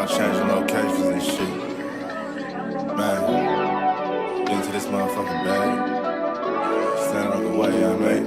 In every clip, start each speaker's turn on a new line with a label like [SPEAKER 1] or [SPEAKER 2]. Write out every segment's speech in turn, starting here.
[SPEAKER 1] on changing locations and shit. Man, get into this motherfucking bag. Stand on the way, I mean.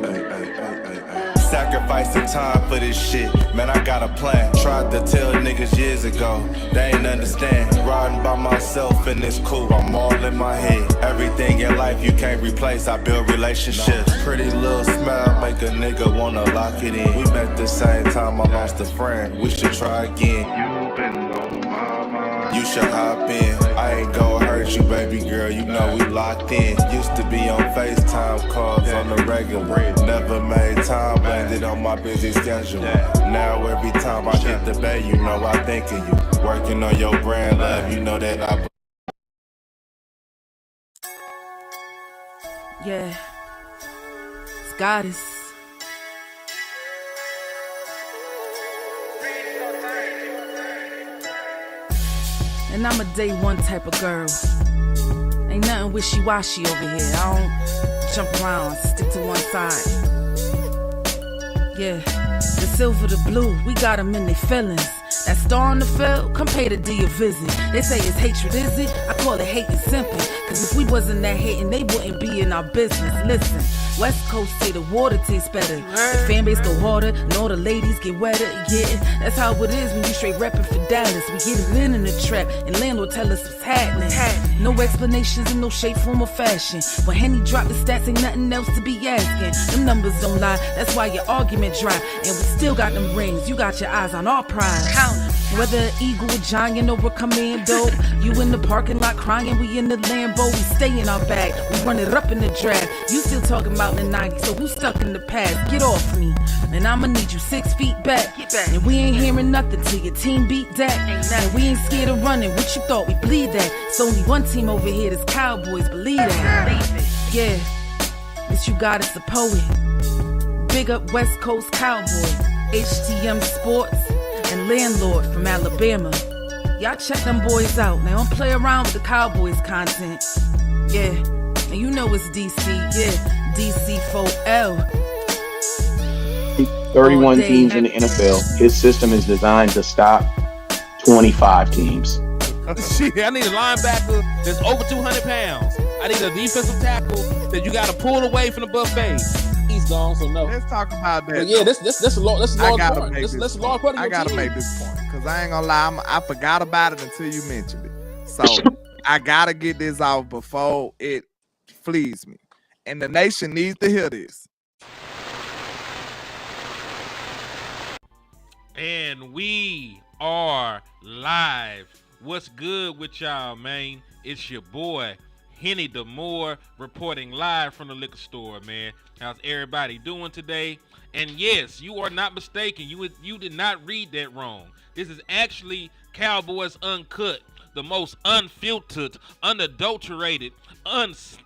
[SPEAKER 1] Sacrificing time for this shit, man, I got a plan. Tried to tell niggas years ago, they ain't understand. Riding by myself and it's cool, I'm all in my head. Everything in life you can't replace, I build relationships. Pretty little smile make a nigga wanna lock it in. We met the same time I lost a friend, we should try again. You been on my mind, you should hop in. I ain't gon' hurt you, baby girl, you know we locked in. Used to be on FaceTime calls on the regular. Never made time, landed on my busy schedule. Now every time I hit the bay, you know I think of you. Working on your brand, love, you know that I...
[SPEAKER 2] Yeah, it's goddess. And I'm a day one type of girl. Ain't nothing wishy-washy over here. I don't jump around, stick to one side. Yeah, the silver, the blue, we got them in their feelings. That star on the field, come pay the D a visit. They say it's hatred, is it? I call it hate and simple. Cause if we wasn't that hating, they wouldn't be in our business. Listen, West Coast say the water tastes better. The fan base go harder, and all the ladies get wetter. Yeah, that's how it is when you straight reppin' for Dallas. We get it in the trap, and landlord tell us what's happening. No explanations in no shape, form, or fashion. When Henny drop the stats, ain't nothing else to be asking. Them numbers don't lie, that's why your argument dry. And we still got them rings, you got your eyes on our prize. Whether an eagle, a giant, or a commando, you in the parking lot crying, we in the Lambo, we stay in our bag, we run it up in the draft. You still talking about the 90s, so who's stuck in the past? Get off me, and I'ma need you 6 feet back. And we ain't hearing nothing till your team beat that. And we ain't scared of running, what you thought we bleed that? It's only one team over here, that's Cowboys, believe that. Yeah, this you got is the poet. Big up West Coast Cowboy, HTM Sports, and Landlord from Alabama. Y'all check them boys out. They don't play around with the Cowboys content. Yeah, and you know it's DC. Yeah, DC4L.
[SPEAKER 3] 31 teams in the NFL. His system is designed to stop 25 teams.
[SPEAKER 4] Shit, I need a linebacker that's over 200 pounds. I need a defensive tackle that you got to pull away from the buffet. He's gone, so no.
[SPEAKER 5] Let's talk about that.
[SPEAKER 4] But yeah, this a large part. This a large part of your
[SPEAKER 5] I gotta
[SPEAKER 4] team.
[SPEAKER 5] make this point because I ain't gonna lie, I forgot about it until you mentioned it. So I gotta get this off before it flees me, and the nation needs to hear this.
[SPEAKER 6] And we are live. What's good with y'all, man? It's your boy Henny DeMoore reporting live from the liquor store, man. How's everybody doing today? And yes, you are not mistaken. You did not read that wrong. This is actually Cowboys UnCut, the most unfiltered, unadulterated, uncanny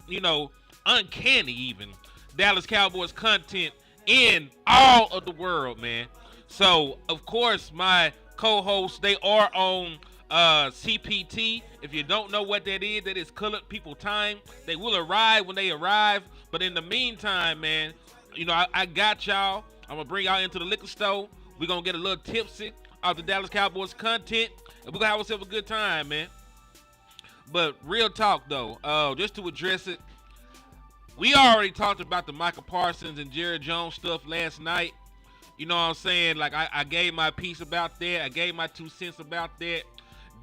[SPEAKER 6] even Dallas Cowboys content in all of the world, man. So, of course, my co-hosts, they are on CPT. If you don't know what that is colored people time. They will arrive when they arrive. But in the meantime, man, I got y'all. I'm going to bring y'all into the liquor store. We're going to get a little tipsy off the Dallas Cowboys content. And we're going to have ourselves a good time, man. But real talk, though, just to address it, we already talked about the Michael Parsons and Jared Jones stuff last night. You know what I'm saying? Like, I gave my piece about that. I gave my 2 cents about that.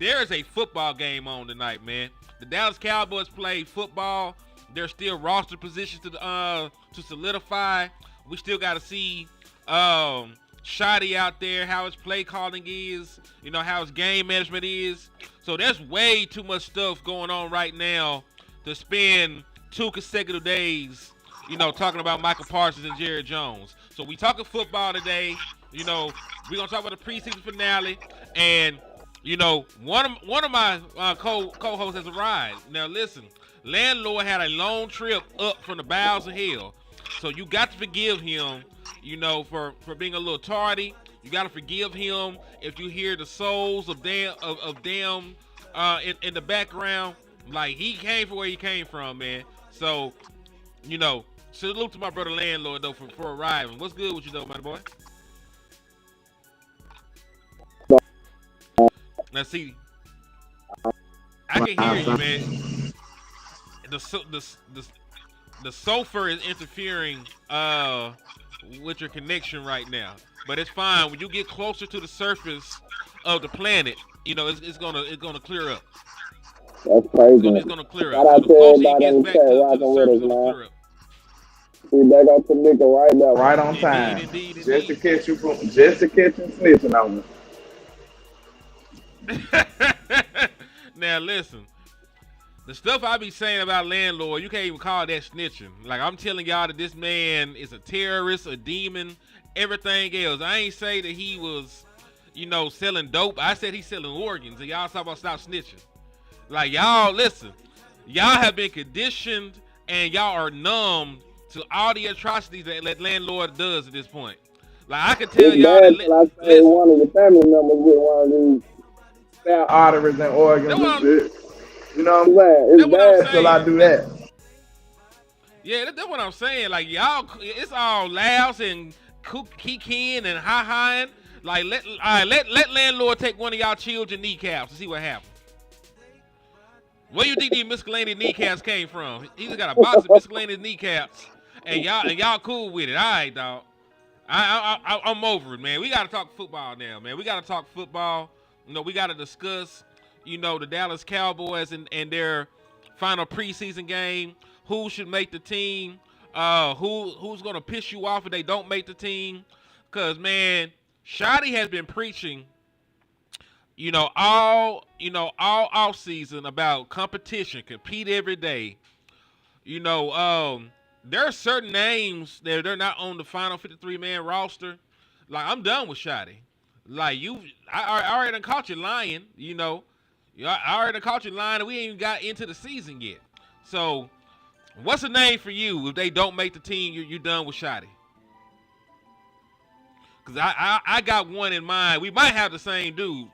[SPEAKER 6] There is a football game on tonight, man. The Dallas Cowboys play football. There's still roster positions to solidify. We still got to see Schotty out there, how his play calling is, how his game management is. So there's way too much stuff going on right now to spend 2 consecutive days, talking about Michael Parsons and Jared Jones. So we talking football today. We're going to talk about the preseason finale. And, one of my co-hosts has arrived. Now, listen, Landlord had a long trip up from the bowels of hell. So you got to forgive him, for being a little tardy. You got to forgive him if you hear the souls of them in the background. Like, he came from where he came from, man. So, salute to my brother Landlord, though, for arriving. What's good with you, though, my boy? Now see, I can hear you, man. The sulfur is interfering with your connection right now, but it's fine. When you get closer to the surface of the planet, you know it's gonna clear up.
[SPEAKER 7] That's crazy.
[SPEAKER 6] It's gonna clear
[SPEAKER 7] Shout
[SPEAKER 6] up. So
[SPEAKER 7] out
[SPEAKER 6] the
[SPEAKER 7] to
[SPEAKER 6] closer he
[SPEAKER 7] everybody
[SPEAKER 6] gets
[SPEAKER 7] on the
[SPEAKER 6] back
[SPEAKER 7] chat
[SPEAKER 6] to the
[SPEAKER 7] rocking with
[SPEAKER 6] surface,
[SPEAKER 7] us,
[SPEAKER 6] it's gonna
[SPEAKER 7] man.
[SPEAKER 6] clear up.
[SPEAKER 7] We back up to Nickel right now.
[SPEAKER 5] Right on time.
[SPEAKER 6] Indeed.
[SPEAKER 5] Just to catch you snitching on me.
[SPEAKER 6] Now listen, the stuff I be saying about landlord, you can't even call that snitching. Like I'm telling y'all that this man is a terrorist, a demon, everything else. I ain't say that he was, selling dope. I said he's selling organs, and y'all talk about stop snitching. Like y'all, listen, y'all have been conditioned, and y'all are numb to all the atrocities that landlord does at this point. Like I can tell
[SPEAKER 7] It's
[SPEAKER 6] y'all
[SPEAKER 7] bad
[SPEAKER 6] that.
[SPEAKER 7] till I say
[SPEAKER 6] Listen,
[SPEAKER 7] one of the family members with one of these
[SPEAKER 5] Arteries and organs
[SPEAKER 6] that's
[SPEAKER 5] and
[SPEAKER 6] what
[SPEAKER 5] shit. You know
[SPEAKER 7] I'm
[SPEAKER 5] what I'm
[SPEAKER 7] saying. It's
[SPEAKER 6] I'm
[SPEAKER 7] bad.
[SPEAKER 6] saying.
[SPEAKER 5] till I do that.
[SPEAKER 6] Yeah, that's what I'm saying. Like y'all, it's all laughs and kikiing and ha-haing. Like let landlord take one of y'all children kneecaps to see what happens. Where you think these miscellaneous kneecaps came from? He just got a box of miscellaneous kneecaps, and y'all cool with it. All right, dog. I'm over it, man. We gotta talk football now, man. We gotta talk football. We gotta discuss, the Dallas Cowboys and their final preseason game. Who should make the team? Who's gonna piss you off if they don't make the team? Cause man, Schotty has been preaching, all off season about competition, compete every day. There are certain names that they're not on the final 53-man roster. Like I'm done with Schotty. Like I already done caught you lying. I already done caught you lying, and we ain't even got into the season yet. So, what's a name for you if they don't make the team? You're done with Schotty. Cause I got one in mind. We might have the same dude.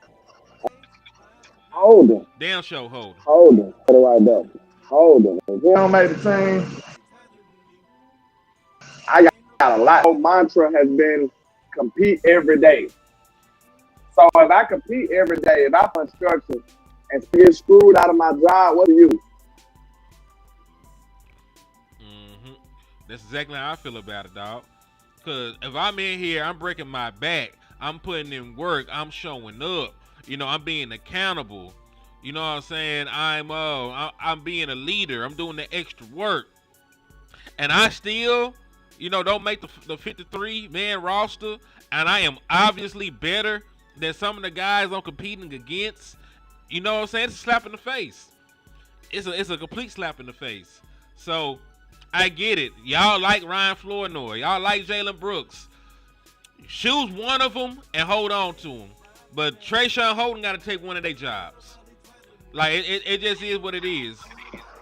[SPEAKER 7] Holden.
[SPEAKER 6] Damn show Holden.
[SPEAKER 7] Put it right there. Holden. If he don't make the team, I got a lot. My mantra has been compete every day. So if I compete every day, if I put structure and get screwed out of my job, what do you?
[SPEAKER 6] That's exactly how I feel about it, dog. Because if I'm in here, I'm breaking my back. I'm putting in work. I'm showing up. I'm being accountable. You know what I'm saying? I'm being a leader. I'm doing the extra work. And I still, don't make the 53-man roster. And I am obviously better than some of the guys I'm competing against. You know what I'm saying? It's a slap in the face. It's a complete slap in the face. So, I get it. Y'all like Ryan Flournoy. Y'all like Jalen Brooks. Choose one of them and hold on to them. But Trayshawn Holden got to take one of their jobs. Like, it just is what it is.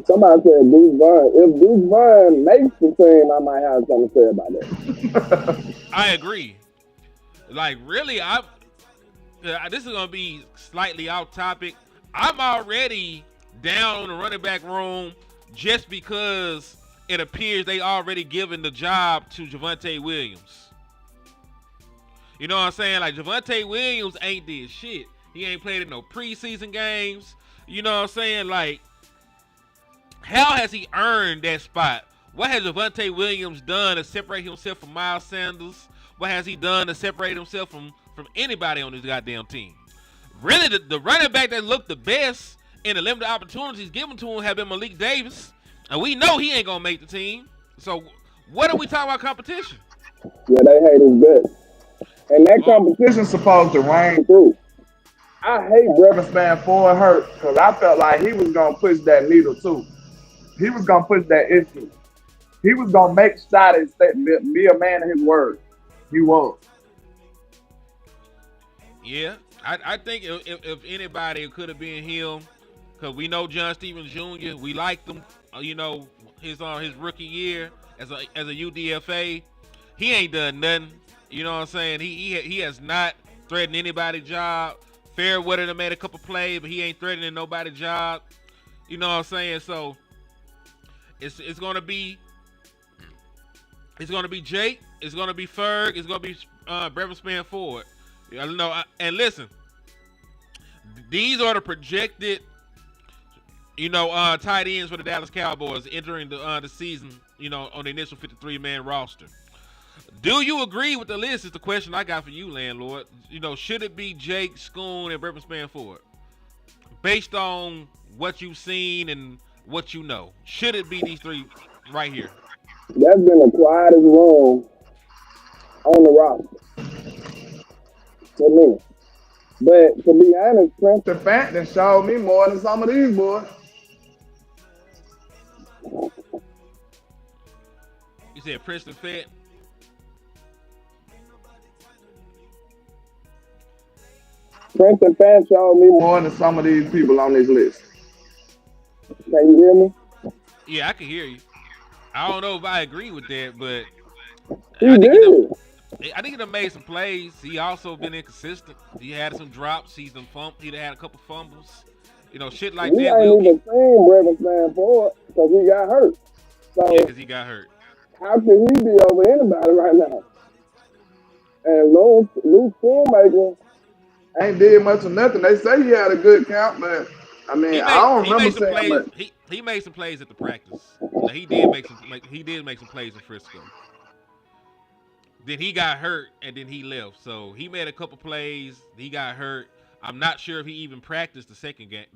[SPEAKER 7] Somebody said Deuce Vaughn. If Deuce Vaughn makes the team, I might have something to say about that.
[SPEAKER 6] I agree. Like, really, this is going to be slightly off topic. I'm already down on the running back room just because it appears they already given the job to Javonte Williams. You know what I'm saying? Like, Javonte Williams ain't did shit. He ain't played in no preseason games. You know what I'm saying? Like, how has he earned that spot? What has Javonte Williams done to separate himself from Miles Sanders? What has he done to separate himself from anybody on this goddamn team? Really, the running back that looked the best in the limited opportunities given to him have been Malik Davis. And we know he ain't going to make the team. So, what are we talking about competition?
[SPEAKER 7] Yeah, they hate his best. And that competition's supposed to rain through. I hate Brevin Spann hurt because I felt like he was going to push that needle too. He was going to push that issue. He was going to make Schotty be a man of his word. He was.
[SPEAKER 6] Yeah, I think if anybody, it could have been him, because we know John Stevens Jr. We liked him, his rookie year as a UDFA. He ain't done nothing. You know what I'm saying? He has not threatened anybody's job. Fairweather made a couple plays, but he ain't threatening nobody's job. You know what I'm saying? So it's gonna be Jake. It's gonna be Ferg. It's gonna be Brevin Spann Ford. And listen, These are the projected, tight ends for the Dallas Cowboys entering the season, on the initial 53-man roster. Do you agree with the list? Is the question I got for you, landlord. Should it be Jake, Schoon, and Brevin Spanford? Based on what you've seen and what you know, should it be these three right here?
[SPEAKER 7] That's been the quietest room on the roster for me. But to be honest, Preston Fenton showed me more than some of these boys.
[SPEAKER 6] You said Preston Fenton?
[SPEAKER 7] Preston Fenton showed me more than some of these people on this list. Can you hear me?
[SPEAKER 6] Yeah, I can hear you. I don't know if I agree with that, but I think he done made some plays. He also been inconsistent. He had some drops. He'd had a couple fumbles. Shit like that.
[SPEAKER 7] He ain't even seen Brevin Spanford because he got hurt. So
[SPEAKER 6] yeah, because he got hurt.
[SPEAKER 7] How can he be over anybody right now? And Lou Schoonmaker ain't did much of nothing. They say he had a good count, but I mean, I don't remember saying much.
[SPEAKER 6] He made some plays at the practice. He did make some plays in Frisco. Then he got hurt and then he left. So he made a couple plays. He got hurt. I'm not sure if he even practiced the second game.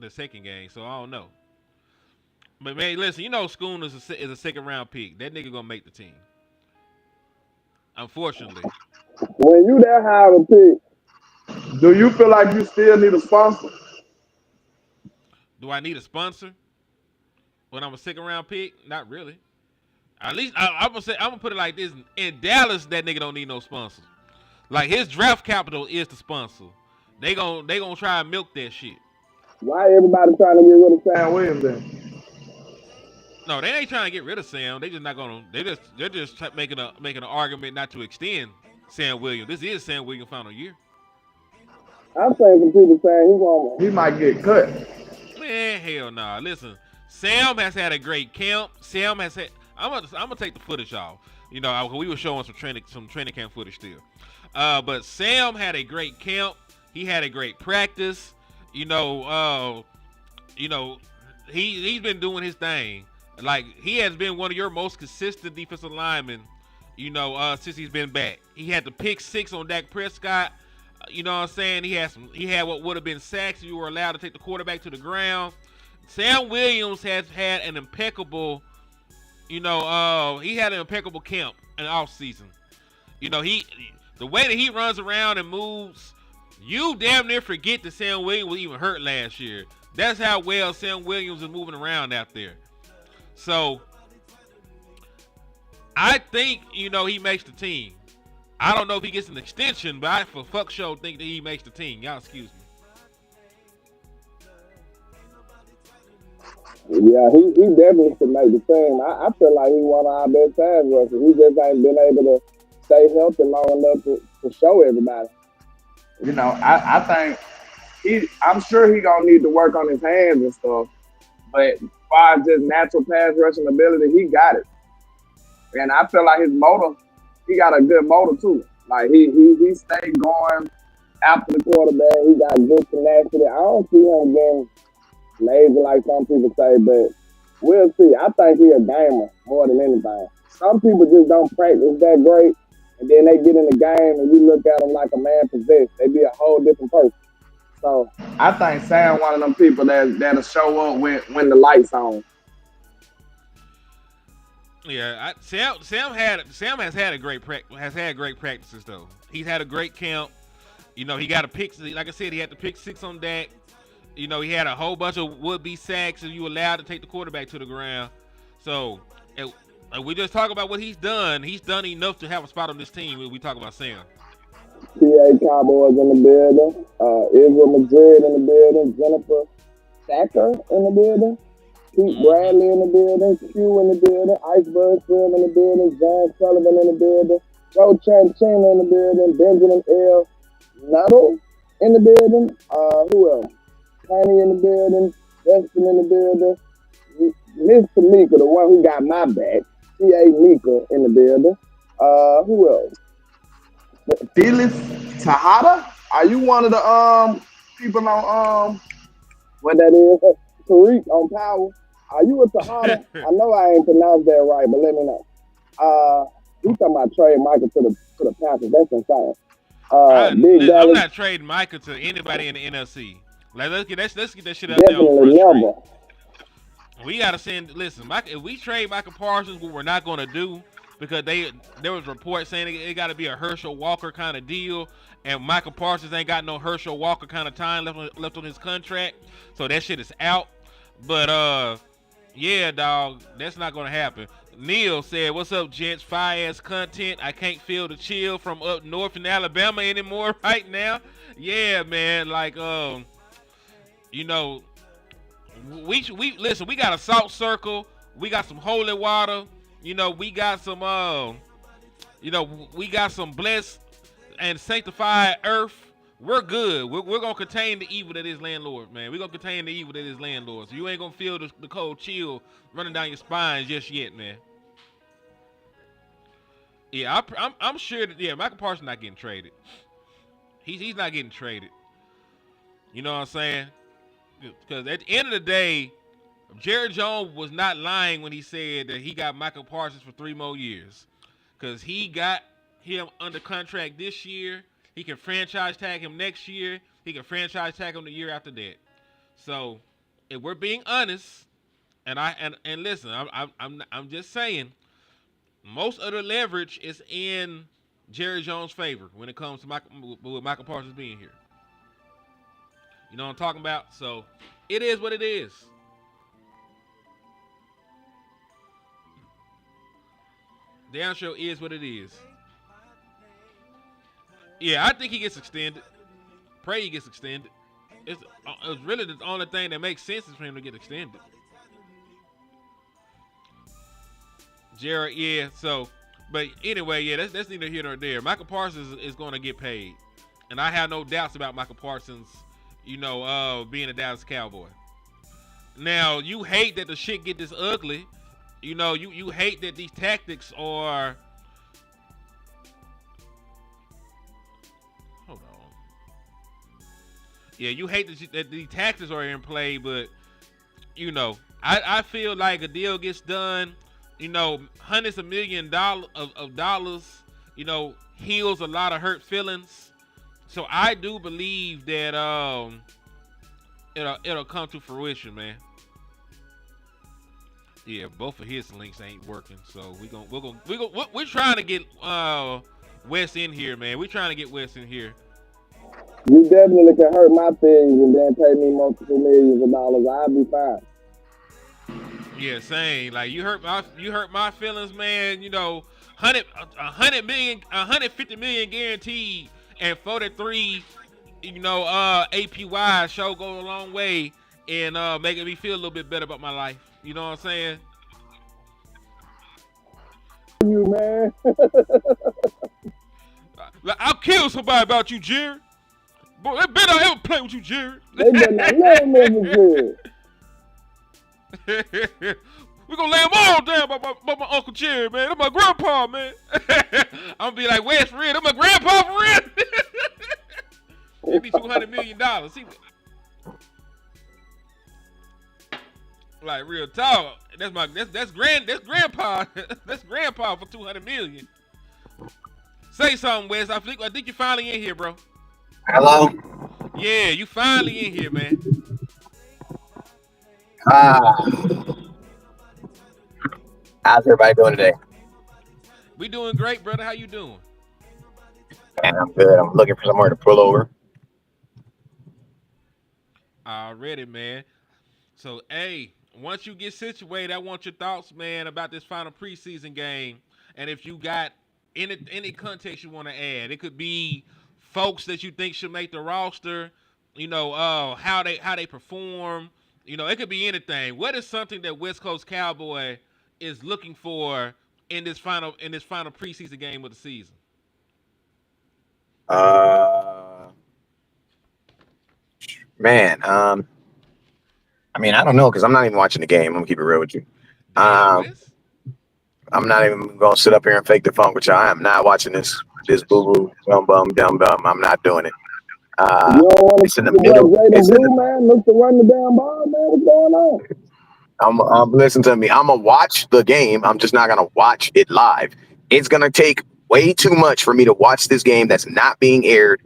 [SPEAKER 6] So I don't know. But man, listen, Schoon is a second round pick. That nigga gonna make the team. Unfortunately.
[SPEAKER 7] When you that high of a pick, do you feel like you still need a sponsor?
[SPEAKER 6] Do I need a sponsor when I'm a second round pick? Not really. At least I'm gonna put it like this: in Dallas, that nigga don't need no sponsor. Like his draft capital is the sponsor. They gonna try and milk that shit.
[SPEAKER 7] Why everybody trying to get rid of Sam Williams then?
[SPEAKER 6] No, they ain't trying to get rid of Sam. They just not gonna. They're just making an argument not to extend Sam Williams. This is Sam Williams' final year.
[SPEAKER 7] I'm saying some people saying he might get cut.
[SPEAKER 6] Man, hell nah. Listen, Sam has had a great camp. Sam has had. I'm gonna take the footage off. We were showing some training camp footage still. But Sam had a great camp. He had a great practice. He's been doing his thing. Like he has been one of your most consistent defensive linemen. Since he's been back. He had the pick 6 on Dak Prescott. You know what I'm saying? He had what would have been sacks if you were allowed to take the quarterback to the ground. Sam Williams has had an impeccable, he had an impeccable camp in the offseason. The way that he runs around and moves, you damn near forget that Sam Williams was even hurt last year. That's how well Sam Williams is moving around out there. So, I think, he makes the team. I don't know if he gets an extension, but I for fuck sure think that he makes the team. Y'all excuse me.
[SPEAKER 7] Yeah, he definitely should make the team. I feel like he's one of our best pass rushers. He just ain't been able to stay healthy long enough to show everybody. I think I'm sure he gonna need to work on his hands and stuff. But as far as just natural pass rushing ability, he got it. And I feel like his motor, he got a good motor too. Like he stayed going after the quarterback. He got good tenacity. I don't see him getting lazy like some people say, but we'll see. I think he's a gamer more than anything. Some people just don't practice that great, and then they get in the game and you look at them like a man possessed. They be a whole different person. So I think Sam one of them people that'll show up when the lights on.
[SPEAKER 6] Yeah, Sam has had great practices though. He's had a great camp. He got a pick. Like I said, he had the pick 6 on Dak. He had a whole bunch of would-be sacks if you allowed to take the quarterback to the ground. So we just talk about what he's done. He's done enough to have a spot on this team when we talk about Sam.
[SPEAKER 7] PA Cowboys in the building. Israel Madrid in the building. Jennifer Sacker in the building. Pete Bradley in the building. Q in the building. Iceberg Film in the building. John Sullivan in the building. Joe Chanchina in the building. Benjamin L. Nuttall in the building. Who else? Tiny in the building. Weston in the building. Miss Tamika, the one who got my back. T.A. Mika in the building. Who else? Felix Tejada? Are you one of the people on what that is, Tariq on Power. Are you a Tejada? I know I ain't pronounced that right, but let me know. He talking about trade Michael to the Panthers. That's insane.
[SPEAKER 6] I'm not trading Michael to anybody in the NFC. Like let's get that shit out there on Front Street. We gotta send. Listen, if we trade Michael Parsons, what we're not gonna do, because there was reports saying it got to be a Herschel Walker kind of deal, and Michael Parsons ain't got no Herschel Walker kind of time left on his contract, so that shit is out. But yeah, dog, that's not gonna happen. Neil said, "What's up, gents? Fire-ass content. I can't feel the chill from up north in Alabama anymore right now." Yeah, man. Like, you know, we listen. We got a salt circle. We got some holy water. You know, we got some. We got some blessed and sanctified earth. We're good. We're gonna contain the evil that is landlord, man. We're gonna contain the evil that is landlord. So you ain't gonna feel the cold chill running down your spine just yet, man. Yeah, I'm sure that Michael Parsons not getting traded. He's not getting traded. You know what I'm saying? Because at the end of the day, Jerry Jones was not lying when he said that he got Michael Parsons for 3 more years. Because he got him under contract this year. He can franchise tag him next year. He can franchise tag him the year after that. So, if we're being honest, and listen, I'm just saying, most of the leverage is in Jerry Jones' favor when it comes to Michael Parsons being here. You know what I'm talking about? So, it is what it is. Damn sure is what it is. Yeah, I think he gets extended. Pray he gets extended. It's really the only thing that makes sense is for him to get extended. Jared, yeah, so, but anyway, yeah, that's neither here nor there. Michael Parsons is going to get paid. And I have no doubts about Michael Parsons, being a Dallas Cowboy. Now, you hate that the shit get this ugly. You know, you hate that these tactics are... Hold on. Yeah, you hate that these tactics are in play, but, I feel like a deal gets done, hundreds of millions of dollars, heals a lot of hurt feelings. So I do believe that it'll come to fruition, man. Yeah, both of his links ain't working, so we're trying to get Wes in here, man. We're trying to get Wes in here.
[SPEAKER 7] You definitely can hurt my feelings and then pay me multiple millions of dollars. I'll be fine.
[SPEAKER 6] Yeah, same. Like you hurt my feelings, man. 150 million guaranteed and 43, APY show goes a long way in making me feel a little bit better about my life. You know what I'm saying?
[SPEAKER 7] You, man.
[SPEAKER 6] Like, I'll kill somebody about you, Jared. Boy, they better not ever play with you, Jared.
[SPEAKER 7] They better not never mess with Jared.
[SPEAKER 6] We're going to lay them all down by my Uncle Jared, man. That's my grandpa, man. I'm going to be like, Wes, for real? That's my grandpa, for real? Give me $200 million. Like real talk, that's grandpa. That's grandpa for $200 million. Say something, Wes. I think you're finally in here, bro.
[SPEAKER 8] Hello.
[SPEAKER 6] Yeah, you finally in here, man.
[SPEAKER 8] How's everybody doing today?
[SPEAKER 6] We doing great, brother. How you doing?
[SPEAKER 8] Man, I'm good. I'm looking for somewhere to pull over.
[SPEAKER 6] Already, man. So, hey. Once you get situated, I want your thoughts, man, about this final preseason game. And if you got any context you want to add, it could be folks that you think should make the roster, how they perform. It could be anything. What is something that West Coast Cowboy is looking for in this final preseason game of the season?
[SPEAKER 8] I don't know because I'm not even watching the game. I'm gonna keep it real with you. I'm not even gonna sit up here and fake the funk with y'all. I am not watching this boo boo bum bum dum bum. I'm not doing it.
[SPEAKER 7] You don't want to
[SPEAKER 8] It's in the
[SPEAKER 7] see the
[SPEAKER 8] middle.
[SPEAKER 7] red and
[SPEAKER 8] It's in
[SPEAKER 7] blue, man. Look to run the damn ball, man. What's going on?
[SPEAKER 8] listen to me. I'm gonna watch the game. I'm just not gonna watch it live. It's gonna take way too much for me to watch this game that's not being aired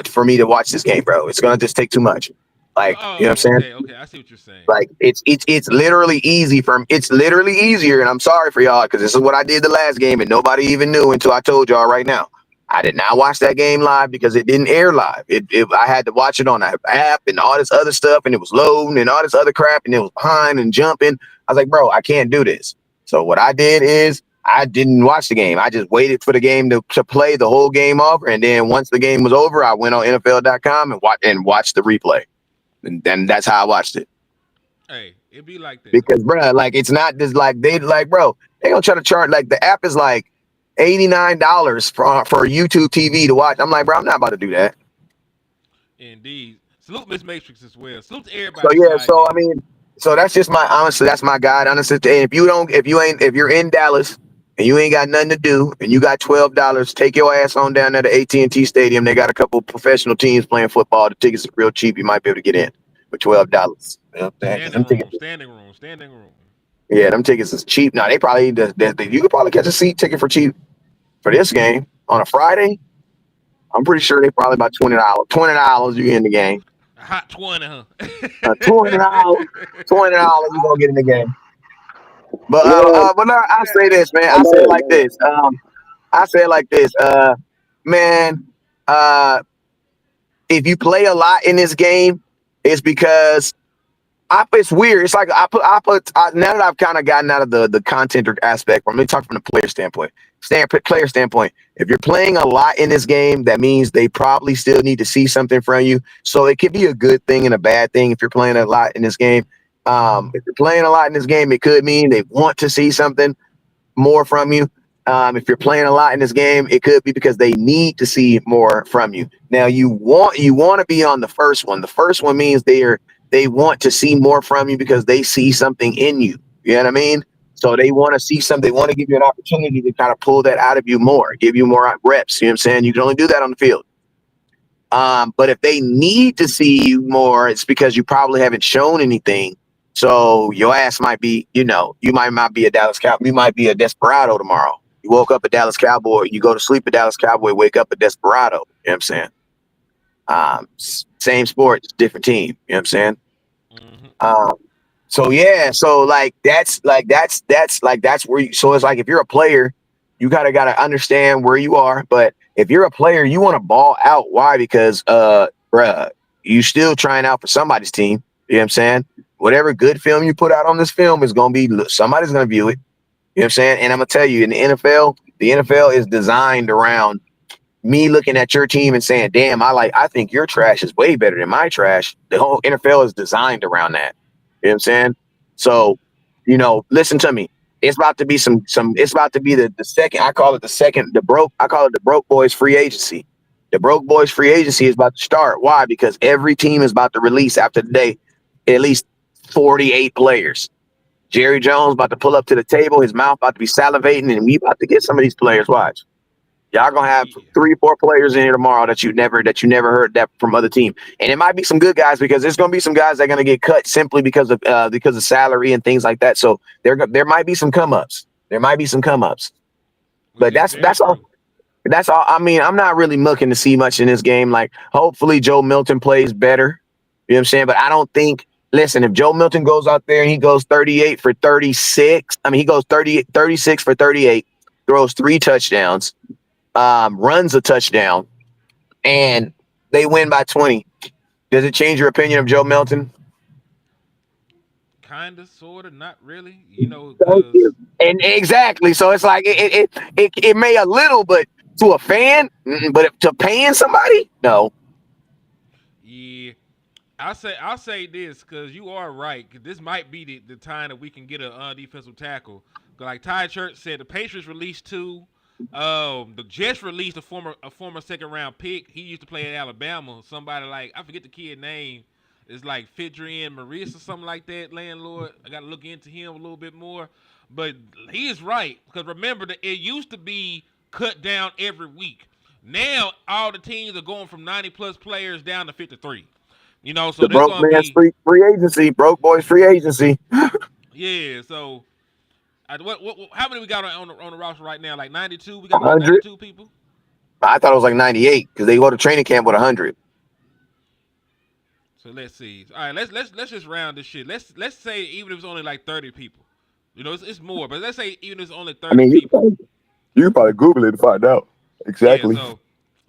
[SPEAKER 8] for me to watch this game, bro. It's gonna just take too much. Like, you know what I'm
[SPEAKER 6] Oh,
[SPEAKER 8] saying?
[SPEAKER 6] okay. I see what you're saying.
[SPEAKER 8] Like it's literally it's literally easier, and I'm sorry for y'all because this is what I did the last game, and nobody even knew until I told y'all right now. I did not watch that game live because it didn't air live. I had to watch it on the app and all this other stuff, and it was loading and all this other crap, and it was behind and jumping. I was like, bro, I can't do this. So what I did is I didn't watch the game. I just waited for the game to play the whole game over, and then once the game was over, I went on NFL.com and watched the replay, and that's how I watched it.
[SPEAKER 6] Hey, it be like that.
[SPEAKER 8] Because, bro, like it's not just like they gonna try to charge like the app is like $89 for YouTube TV to watch. I'm like, bro, I'm not about to do that.
[SPEAKER 6] Indeed. Salute Miss Matrix as well. Salute to
[SPEAKER 8] So
[SPEAKER 6] everybody.
[SPEAKER 8] yeah, so I mean, so that's just that's my guide. Honestly, if you're in Dallas and you ain't got nothing to do and you got $12, take your ass on down there to AT&T Stadium. They got a couple professional teams playing football. The tickets are real cheap. You might be able to get in for $12. You know what I'm saying?
[SPEAKER 6] Standing room.
[SPEAKER 8] Yeah, them tickets is cheap. Now they probably you could probably catch a seat ticket for cheap for this game on a Friday. I'm pretty sure they probably about $20. $20 you in the game.
[SPEAKER 6] A hot 20, huh?
[SPEAKER 8] $20, you gonna get in the game. But
[SPEAKER 7] Yeah,
[SPEAKER 8] but no, I say this, man.
[SPEAKER 7] I
[SPEAKER 8] I
[SPEAKER 7] got
[SPEAKER 8] say it
[SPEAKER 7] it,
[SPEAKER 8] like
[SPEAKER 7] man.
[SPEAKER 8] this. I say it like this. Man, if you play a lot in this game, it's because it's weird. It's like now that I've kind of gotten out of the content aspect. Let me talk from the player standpoint. Player standpoint. If you're playing a lot in this game, that means they probably still need to see something from you. So it could be a good thing and a bad thing if you're playing a lot in this game. If you're playing a lot in this game, it could mean they want to see something more from you. If you're playing a lot in this game, it could be because they need to see more from you. Now you want to be on the first one. The first one means they want to see more from you because they see something in you. You know what I mean? So they want to see something. They want to give you an opportunity to kind of pull that out of you more, give you more reps. You know what I'm saying? You can only do that on the field. But if they need to see you more, it's because you probably haven't shown anything. So your ass might be, you might not be a Dallas Cowboy. You might be a desperado tomorrow. You woke up a Dallas Cowboy. You go to sleep a Dallas Cowboy, wake up a desperado. You know what I'm saying? Same sport, different team. You know what I'm saying?
[SPEAKER 6] Mm-hmm.
[SPEAKER 8] So yeah, so that's where you. So it's like if you're a player, you gotta understand where you are. But if you're a player, you want to ball out. Why? Because bruh, you still trying out for somebody's team. You know what I'm saying? Whatever good film you put out on this film is gonna be somebody's gonna view it. You know what I'm saying? And I'm gonna tell you, in the NFL is designed around me looking at your team and saying, damn, I think your trash is way better than my trash. The whole NFL is designed around that. You know what I'm saying? So, listen to me. It's about to be it's about to be the second, I call it the broke boys free agency. The broke boys free agency is about to start. Why? Because every team is about to release after today at least 48 players. Jerry Jones about to pull up to the table, his mouth about to be salivating, and we about to get some of these players. Watch. Y'all gonna have 3 or 4 players in here tomorrow that you never heard that from other team, and it might be some good guys because there's gonna be some guys that are gonna get cut simply because of salary and things like that. So there might be some come ups. But that's all. That's all. I mean, I'm not really looking to see much in this game. Like, hopefully Joe Milton plays better. You know what I'm saying? But I don't think. Listen, if Joe Milton goes out there and he goes 38 for 36, he goes 36 for 38, throws 3 touchdowns. Runs a touchdown, and they win by 20. Does it change your opinion of Joe Milton?
[SPEAKER 6] Kinda, sorta, not really.
[SPEAKER 8] Thank you. And exactly. So it's like it may a little, but to a fan, but to paying somebody, no.
[SPEAKER 6] Yeah. I'll say this because you are right. 'Cause this might be the time that we can get a defensive tackle. Like Ty Church said, the Patriots released 2. The Jets released a former second round pick. He used to play at Alabama. Somebody like I forget the kid name. It's like Fidrian Maurice or something like that. Landlord. I got to look into him a little bit more. But he is right because remember that it used to be cut down every week. Now all the teams are going from 90+ players down to 53. You know, so
[SPEAKER 8] The
[SPEAKER 6] there's
[SPEAKER 8] broke
[SPEAKER 6] gonna
[SPEAKER 8] man's
[SPEAKER 6] be
[SPEAKER 8] free agency, broke boys free agency.
[SPEAKER 6] yeah. So how many we got on the roster right now? Like 92. We got like
[SPEAKER 8] 100.
[SPEAKER 6] 92 people.
[SPEAKER 8] I thought it was like 98 because they go to training camp with 100.
[SPEAKER 6] So let's see. All right, let's just round this shit. Let's say even if it's only like 30 people. You know, it's more, but let's say even if it's only 30 people.
[SPEAKER 8] You can probably Google it to find out. Exactly.
[SPEAKER 6] Yeah, so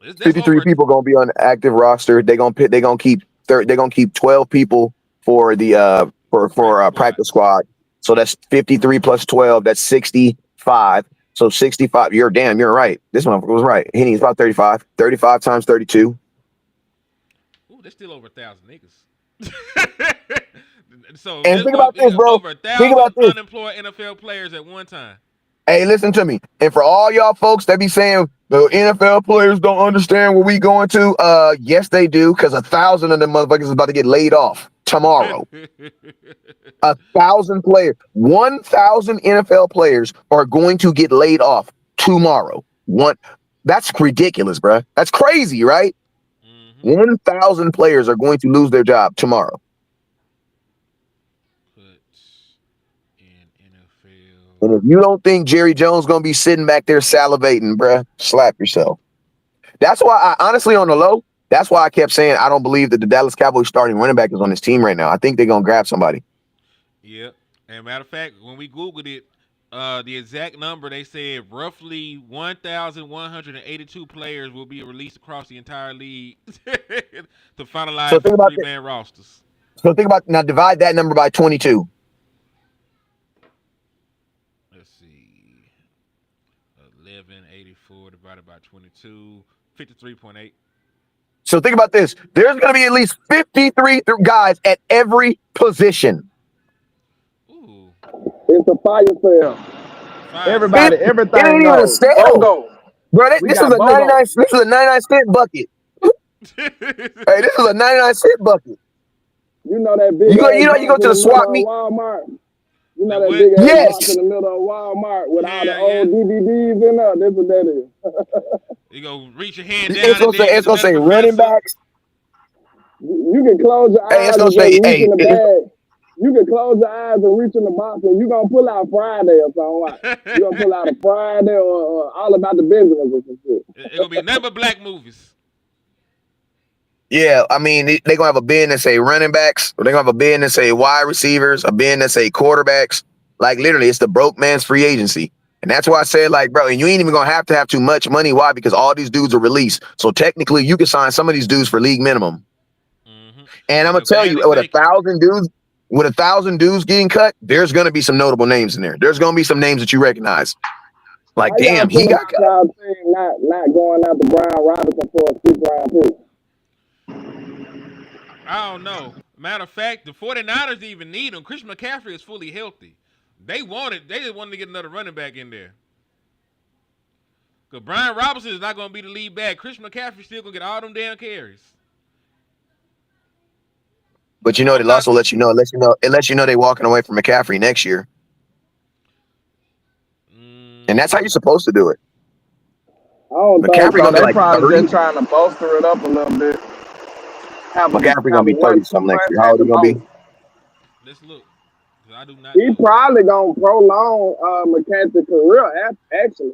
[SPEAKER 6] that's
[SPEAKER 8] 53
[SPEAKER 6] over.
[SPEAKER 8] people gonna be on the active roster. They're gonna keep 12 people for the practice squad. So that's 53 plus 12. That's 65. So 65. You're right. This one was right. Henny's about 35. 35 times 32.
[SPEAKER 6] Ooh, there's still over 1,000 niggas. So
[SPEAKER 8] And think about this, bro.
[SPEAKER 6] Over 1,000 unemployed NFL players at one time.
[SPEAKER 8] Hey, listen to me. And for all y'all folks that be saying the NFL players don't understand what we going to, yes, they do, because 1,000 of them motherfuckers is about to get laid off tomorrow. 1,000 players, 1,000 NFL players are going to get laid off tomorrow. That's ridiculous, bro. That's crazy, right? 1,000 players are going to lose their job tomorrow. And if you don't think Jerry Jones gonna be sitting back there salivating, bruh, slap yourself. That's why honestly on the low, that's why I kept saying I don't believe that the Dallas Cowboys starting running back is on this team right now. I think they're gonna grab somebody.
[SPEAKER 6] Yeah. And matter of fact, when we Googled it, the exact number, they said roughly 1,182 players will be released across the entire league to finalize 3-man rosters.
[SPEAKER 8] So think about now, divide that number by 22.
[SPEAKER 6] Let's see. 1184 divided by 22, 53.8.
[SPEAKER 8] So think about this. There's going to be at least 53 guys at every position.
[SPEAKER 6] Ooh.
[SPEAKER 7] It's a fire sale. Everybody, everything. It ain't even a sale.
[SPEAKER 8] Bro, this is a 99-cent bucket. Hey, this is a 99-cent bucket.
[SPEAKER 7] You know that big.
[SPEAKER 8] You go to the swap meet.
[SPEAKER 7] Walmart. You know that big ass box in the middle of Walmart with all the old DVDs in there. That's what that is.
[SPEAKER 6] You go reach your hand down.
[SPEAKER 8] It's gonna say running backs.
[SPEAKER 7] You can close your eyes and reach in the bag. You can close your eyes and reach in the box, and you gonna pull out Friday or something. You gonna pull out a Friday or All About the Business or some shit.
[SPEAKER 6] It's gonna be never black movies.
[SPEAKER 8] Yeah, I mean, they're going to have a bin that say running backs, or they're going to have a bin that say wide receivers, a bin that say quarterbacks. Like, literally, it's the broke man's free agency. And that's why I said, like, bro, and you ain't even going to have too much money. Why? Because all these dudes are released. So technically, you can sign some of these dudes for league minimum. And I'm going to tell you, with 1,000 dudes getting cut, there's going to be some notable names in there. There's going to be some names that you recognize. Like, damn, he got cut.
[SPEAKER 7] Not going out to Brian Robinson for a 6th-round pick.
[SPEAKER 6] I don't know. Matter of fact, the 49ers even need him. Christian McCaffrey is fully healthy. They just wanted to get another running back in there. Because Brian Robinson is not going to be the lead back. Christian McCaffrey still going to get all them damn carries.
[SPEAKER 8] But you know, it also lets you know they're walking away from McCaffrey next year. And that's how you're supposed to do it.
[SPEAKER 7] McCaffrey gonna be like probably just trying to bolster it up a little bit.
[SPEAKER 8] McCaffrey gonna be 30-something next year. How old he gonna be?
[SPEAKER 6] Let's look. I do not.
[SPEAKER 7] He probably gonna prolong McCaffrey's career. Actually,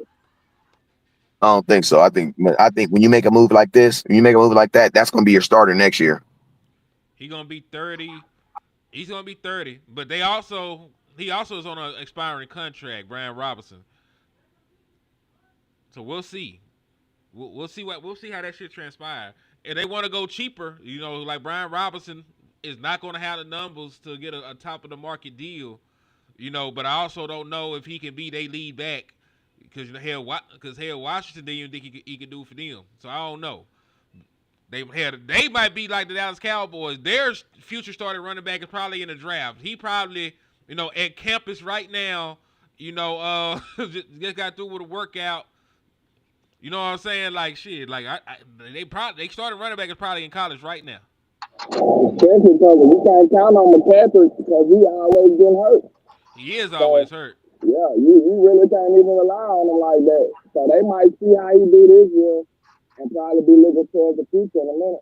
[SPEAKER 8] I don't think so. I think when you make a move like this, when you make a move like that, that's gonna be your starter next year.
[SPEAKER 6] He's gonna be 30. He's gonna be 30. But he also is on an expiring contract, Brian Robinson. So we'll see. We'll see how that shit transpire. If they want to go cheaper, like Brian Robinson is not going to have the numbers to get a top of the market deal, But I also don't know if he can be their lead back because Washington didn't even think he could do for them. So I don't know. They might be like the Dallas Cowboys. Their future starting running back is probably in the draft. He probably at campus right now. Just got through with a workout. You know what I'm saying? Like shit. Like they started running back is probably in college right now.
[SPEAKER 7] Especially because we can't count on McCaffrey because he always getting hurt.
[SPEAKER 6] He is always hurt.
[SPEAKER 7] Yeah, you really can't even rely on him like that. So they might see how he do this year and probably be looking towards the future in a minute.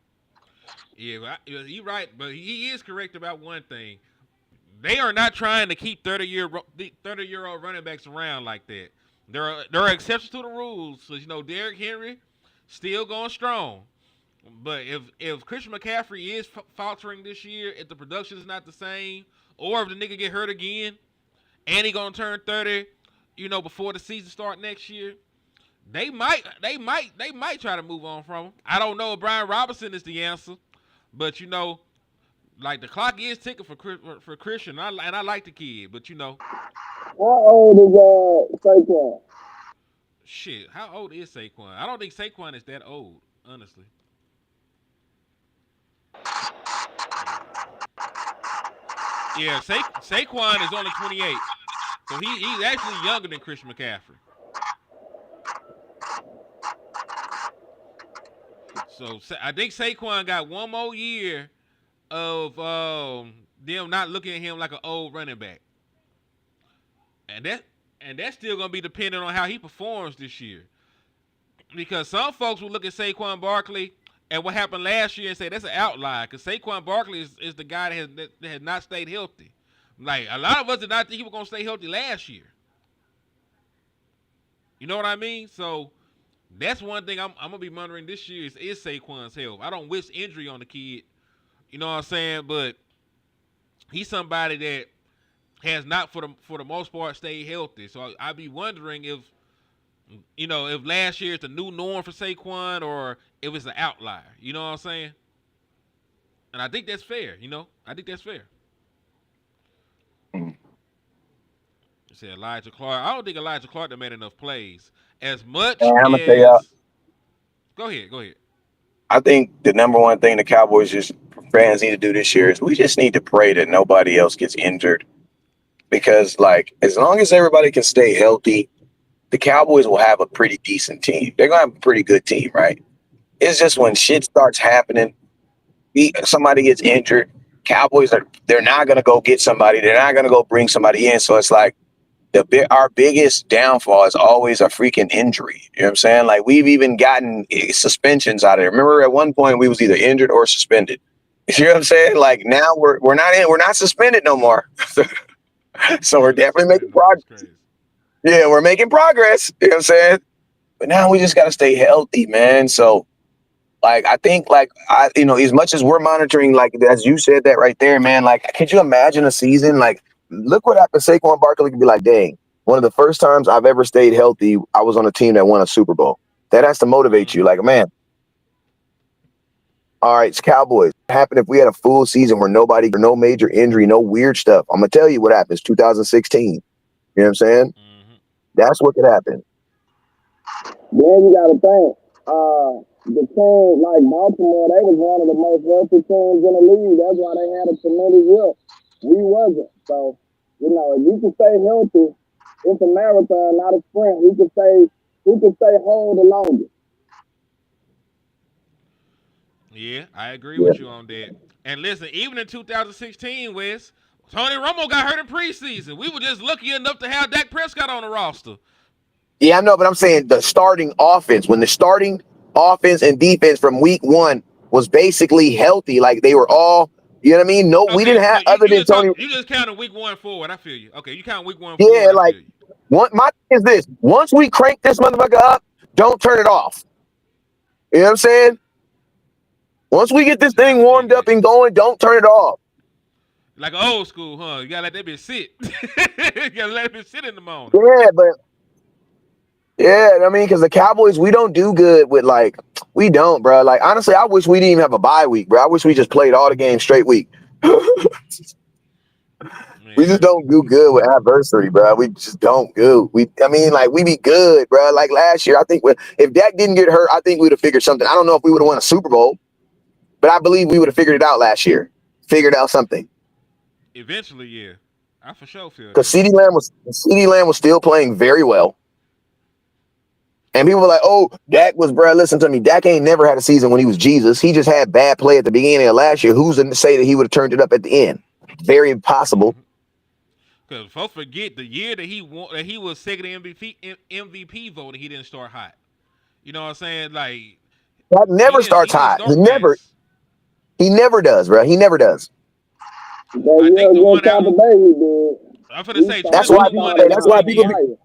[SPEAKER 6] Yeah, you're right, but he is correct about one thing. They are not trying to keep 30-year-old running backs around like that. There are exceptions to the rules. So, Derrick Henry still going strong. But if Christian McCaffrey is faltering this year, if the production is not the same, or if the nigga get hurt again, and he gonna turn 30, before the season start next year, they might try to move on from him. I don't know if Brian Robinson is the answer, but like the clock is ticking for Christian, and I like the kid, but
[SPEAKER 7] How old is Saquon?
[SPEAKER 6] shit, how old is Saquon? I don't think Saquon is that old, honestly. Yeah, Saquon is only 28, so he's actually younger than Christian McCaffrey. So I think Saquon got one more year of them not looking at him like an old running back, and that's still gonna be dependent on how he performs this year. Because some folks will look at Saquon Barkley and what happened last year and say that's an outlier. Because Saquon Barkley is the guy that has not stayed healthy. Like a lot of us did not think he was gonna stay healthy last year. You know what I mean? So that's one thing I'm gonna be monitoring this year is Saquon's health. I don't wish injury on the kid. You know what I'm saying? But he's somebody that has not for the most part stayed healthy. So I'd be wondering if last year is the new norm for Saquon or if it's an outlier. You know what I'm saying? And I think that's fair. I think that's fair. You said Elijah Clark. I don't think Elijah Clark done made enough plays. As much
[SPEAKER 8] And I'm gonna tell
[SPEAKER 6] as
[SPEAKER 8] y'all,
[SPEAKER 6] Go ahead.
[SPEAKER 8] I think the number one thing the Cowboys fans need to do this year is we just need to pray that nobody else gets injured. Because like as long as everybody can stay healthy, the Cowboys will have a pretty decent team. They're gonna have a pretty good team, right? It's just when shit starts happening, somebody gets injured, they're not gonna go get somebody, they're not gonna go bring somebody in. So it's like our biggest downfall is always a freaking injury. You know what I'm saying? Like we've even gotten suspensions out of it. Remember at one point we was either injured or suspended. You know what I'm saying? Like now we're not suspended no more. So we're definitely making progress. Yeah, we're making progress. You know what I'm saying? But now we just gotta stay healthy, man. So like I think as much as we're monitoring, like as you said that right there, man, like could you imagine a season like look what happened? Saquon Barkley could be like, dang, one of the first times I've ever stayed healthy, I was on a team that won a Super Bowl. That has to motivate you. Like, man, all right, it's Cowboys. What happened if we had a full season where no major injury, no weird stuff? I'm gonna tell you what happens. 2016. You know what I'm saying?
[SPEAKER 6] Mm-hmm.
[SPEAKER 8] That's what could happen.
[SPEAKER 7] Then you got to think, the team like Baltimore, they was one of the most wealthy teams in the league. That's why they had a tremendous year. We wasn't. So, if you can stay healthy, it's a marathon, not a sprint. Who can stay whole the longest?
[SPEAKER 6] Yeah, I agree with you on that. And listen, even in 2016, Wes, Tony Romo got hurt in preseason. We were just lucky enough to have Dak Prescott on the roster.
[SPEAKER 8] Yeah, I know, but I'm saying the starting offense, when the starting offense and defense from week one was basically healthy, like they were all, you know what I mean? No, we didn't have other than Tony.
[SPEAKER 6] You just counted week one forward. I feel you. Okay, you count week one
[SPEAKER 8] Yeah,
[SPEAKER 6] forward.
[SPEAKER 8] like my thing is this: once we crank this motherfucker up, don't turn it off. You know what I'm saying? Once we get this thing warmed up and going, don't turn it off.
[SPEAKER 6] Like old school, huh? You gotta let that bitch sit. You gotta let that bitch sit in the morning.
[SPEAKER 8] Yeah, I mean, because the Cowboys, we don't do good with we don't, bro. Like honestly, I wish we didn't even have a bye week, bro. I wish we just played all the games straight week. We just don't do good with adversity, bro. We just don't do. We be good, bro. Like last year, I think if Dak didn't get hurt, I think we would have figured something. I don't know if we would have won a Super Bowl, but I believe we would have figured it out last year. Figured out something.
[SPEAKER 6] Eventually, yeah. I for sure feel
[SPEAKER 8] because CeeDee Lamb was still playing very well. And people were like, oh, Dak was, bro, listen to me. Dak ain't never had a season when he was Jesus. He just had bad play at the beginning of last year. Who's to say that he would have turned it up at the end? Very impossible.
[SPEAKER 6] Because folks forget the year that he was second MVP vote, he didn't start hot. You know what I'm saying? Like
[SPEAKER 8] That never starts
[SPEAKER 6] He didn't
[SPEAKER 8] hot.
[SPEAKER 6] start fast.
[SPEAKER 8] He never does, bro. He never does.
[SPEAKER 7] That
[SPEAKER 6] I
[SPEAKER 7] year
[SPEAKER 6] think the
[SPEAKER 7] against
[SPEAKER 6] one out.
[SPEAKER 7] Tampa Bay, he did.
[SPEAKER 6] I'm finna
[SPEAKER 7] He
[SPEAKER 6] say
[SPEAKER 8] That's
[SPEAKER 7] started,
[SPEAKER 8] why
[SPEAKER 7] he
[SPEAKER 6] Tua
[SPEAKER 8] people
[SPEAKER 6] won
[SPEAKER 7] started
[SPEAKER 8] say.
[SPEAKER 6] at the
[SPEAKER 8] That's why
[SPEAKER 7] out
[SPEAKER 8] people
[SPEAKER 6] beginning.
[SPEAKER 8] be.
[SPEAKER 7] fire.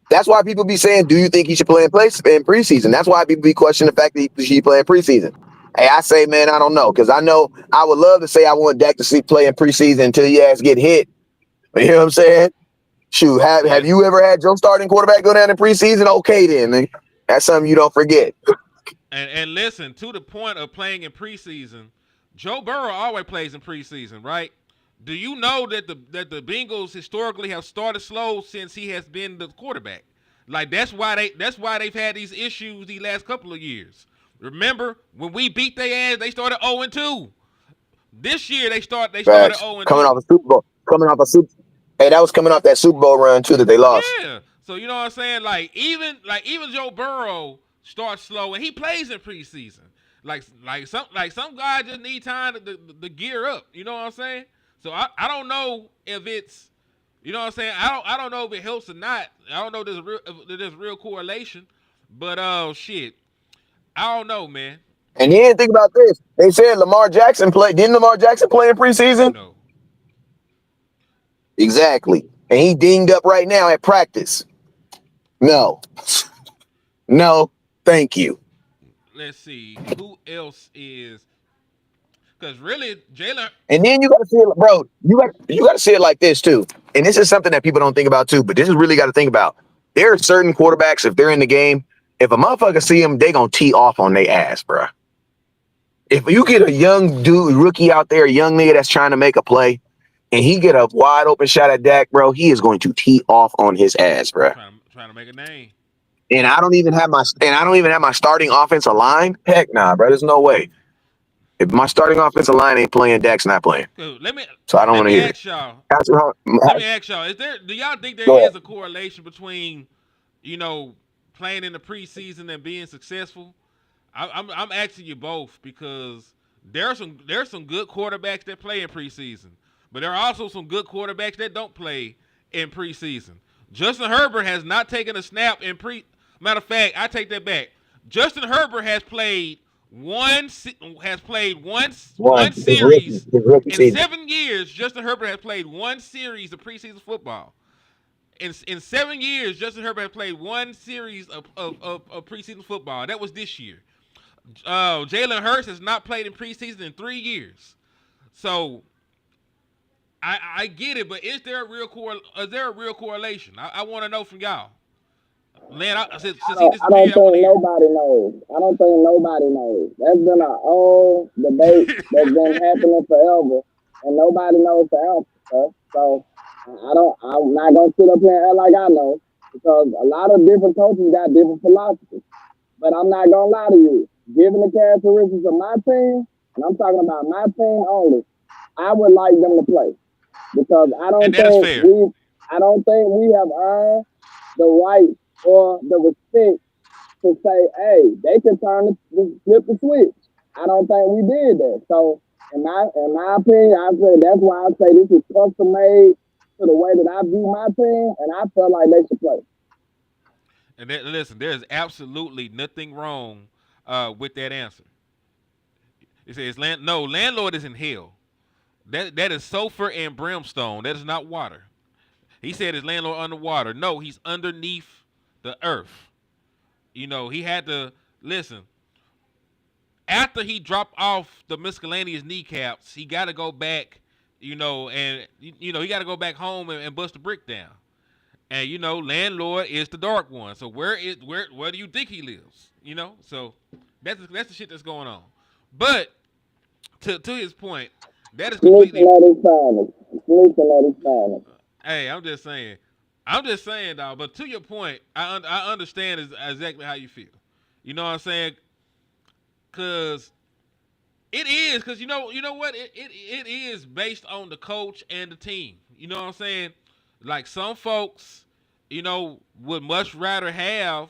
[SPEAKER 8] That's why people be saying, "Do you think he should play in preseason?" That's why people be questioning the fact that he should play in preseason. Hey, I say, man, I don't know, because I know I would love to say I want Dak to see play in preseason until your ass get hit. But you know what I'm saying? Shoot, have
[SPEAKER 6] Yes.
[SPEAKER 8] you ever had your starting quarterback go down in preseason? Okay, then, man. That's something you don't forget.
[SPEAKER 6] And listen, to the point of playing in preseason, Joe Burrow always plays in preseason, right? Do you know that the Bengals historically have started slow since he has been the quarterback? Like that's why they've had these issues these last couple of years. Remember when we beat their ass, they started 0-2. This year they started
[SPEAKER 8] Facts. Coming
[SPEAKER 6] 0-2.
[SPEAKER 8] off a Super Bowl. Coming off a Super. Hey, that was coming off that Super Bowl run too that they lost.
[SPEAKER 6] Yeah. So you know what I'm saying? Even Joe Burrow starts slow and he plays in preseason. Some guys just need time to gear up. You know what I'm saying? So I don't know if it's, you know what I'm saying? I don't know if it helps or not. I don't know if there's real correlation. But shit. I don't know, man.
[SPEAKER 8] And then think about this. They said Lamar Jackson played. Didn't Lamar Jackson play in preseason?
[SPEAKER 6] No.
[SPEAKER 8] Exactly. And he dinged up right now at practice. No. No. Thank you.
[SPEAKER 6] Let's see. Who else is, because really Jalen.
[SPEAKER 8] And then you got to see it, bro. You got to see it like this too. And this is something that people don't think about too. But this is really got to think about. There are certain quarterbacks, if they're in the game, if a motherfucker see them, they gonna tee off on their ass, bro. If you get a young dude, rookie out there, a young nigga that's trying to make a play, and he get a wide open shot at Dak, bro, he is going to tee off on his ass, bro.
[SPEAKER 6] Trying to make a name.
[SPEAKER 8] And I don't even have my starting offensive line. Heck nah, bro. There's no way. If my starting offensive line ain't playing, Dak's not playing.
[SPEAKER 6] Cool.
[SPEAKER 8] So I don't want to hear it.
[SPEAKER 6] Let me ask y'all. Do y'all think there is a correlation between, playing in the preseason and being successful? I'm asking you both because there's some good quarterbacks that play in preseason, but there are also some good quarterbacks that don't play in preseason. Justin Herbert has not taken a snap in Matter of fact, I take that back. Justin Herbert has played one series in 7 years. Justin Herbert has played one series of preseason football. In 7 years, Justin Herbert has played one series of preseason football. That was this year. Jalen Hurts has not played in preseason in 3 years. So I get it, but is there a real correlation? I want to know from y'all. Man,
[SPEAKER 7] I don't think nobody knows. I don't think nobody knows. That's been an old debate that's been happening forever, and nobody knows the answer. So I'm not gonna sit up here and act like I know, because a lot of different coaches got different philosophies. But I'm not gonna lie to you. Given the characteristics of my team, and I'm talking about my team only, I would like them to play, because I don't think we have earned the right or the respect to say, hey, they can flip the switch. I don't think we did that. So in my opinion, I say that's why I say this is custom made to the way that I view my team, and I feel like they should play.
[SPEAKER 6] And listen, there's absolutely nothing wrong with that answer. It says landlord is in hell. That is sulfur and brimstone. That is not water. He said his landlord underwater. No, he's underneath the earth. He had to listen. After he dropped off the miscellaneous kneecaps, he got to go back, he got to go back home and bust the brick down. And landlord is the dark one. So where do you think he lives? So that's the shit that's going on. But to his point, that is completely. Hey, I'm just saying, dog. But to your point, I understand exactly how you feel. You know what I'm saying? Because it is. Because you know what? It is based on the coach and the team. You know what I'm saying? Like some folks, would much rather have,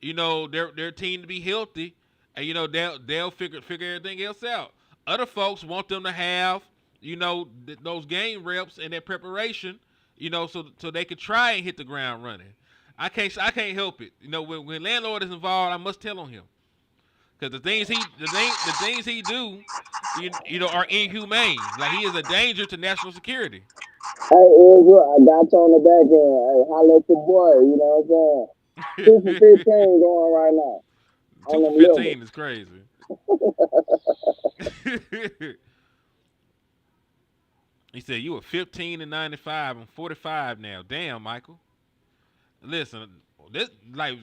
[SPEAKER 6] their team to be healthy, and they'll figure everything else out. Other folks want them to have, those game reps and their preparation. So they could try and hit the ground running. I can't help it. When landlord is involved, I must tell on him, Because the things he do, you know, are inhumane. Like he is a danger to national security.
[SPEAKER 7] Hey, Israel, I got you on the back end. Hey, holla at your boy. You know what I'm saying? 2 for 15 going right now on
[SPEAKER 6] Two for
[SPEAKER 7] them livers.
[SPEAKER 6] 15 is crazy. He said you were 15 and 95. I'm 45 now. Damn, Michael. Listen, this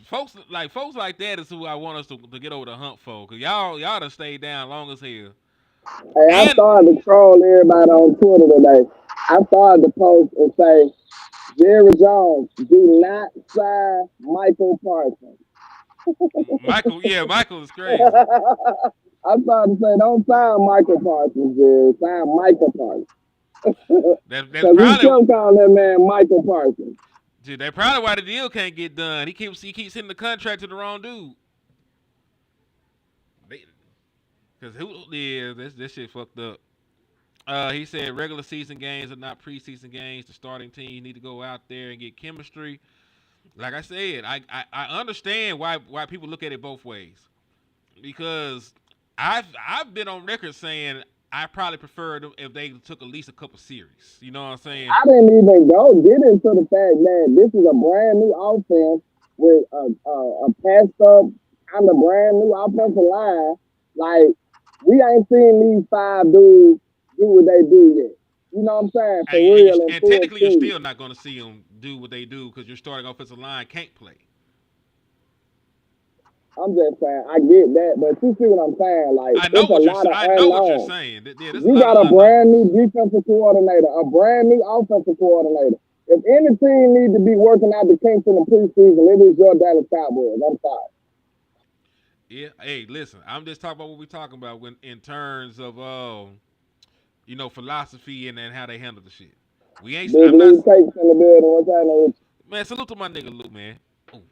[SPEAKER 6] folks like that is who I want us to get over the hump for. Cause y'all done stayed down long as hell.
[SPEAKER 7] Hey, I
[SPEAKER 6] And
[SPEAKER 7] started to troll everybody on Twitter today. I started to post and say, Jerry Jones, do not sign Michael Parsons.
[SPEAKER 6] Michael is crazy.
[SPEAKER 7] I started to say, don't sign Michael Parsons, Jerry. Sign Michael Parsons.
[SPEAKER 6] That's
[SPEAKER 7] Because he
[SPEAKER 6] probably
[SPEAKER 7] kept calling that man Michael Parsons.
[SPEAKER 6] dude, that's probably why the deal can't get done. He keeps sending the contract to the wrong dude. Because this shit fucked up. He said regular season games are not preseason games. The starting team need to go out there and get chemistry. Like I said, I understand why people look at it both ways. Because I've been on record saying I probably prefer them if they took at least a couple series. You know what I'm saying?
[SPEAKER 7] I didn't even get into the fact that this is a brand new offense with a passed up kind of brand new offensive line. Like, we ain't seen these 5 dudes do what they do yet. You know what I'm saying? For real.
[SPEAKER 6] And technically, you're still not going to see them do what they do because your starting offensive line can't play.
[SPEAKER 7] I'm just saying, I get that, but you see what I'm saying? Like,
[SPEAKER 6] I know what you're
[SPEAKER 7] unknowns.
[SPEAKER 6] saying.
[SPEAKER 7] You got a brand new defensive coordinator, a brand new offensive coordinator. If any team needs to be working out the kinks in the preseason, it is your Dallas Cowboys. I'm sorry.
[SPEAKER 6] Yeah. Hey, listen. I'm just talking about what we're talking about in terms of you know, philosophy and how they handle the shit. We ain't.
[SPEAKER 7] Big Lou Takes in the building. What's happening?
[SPEAKER 6] Man, salute to my nigga Lou, man. Ooh.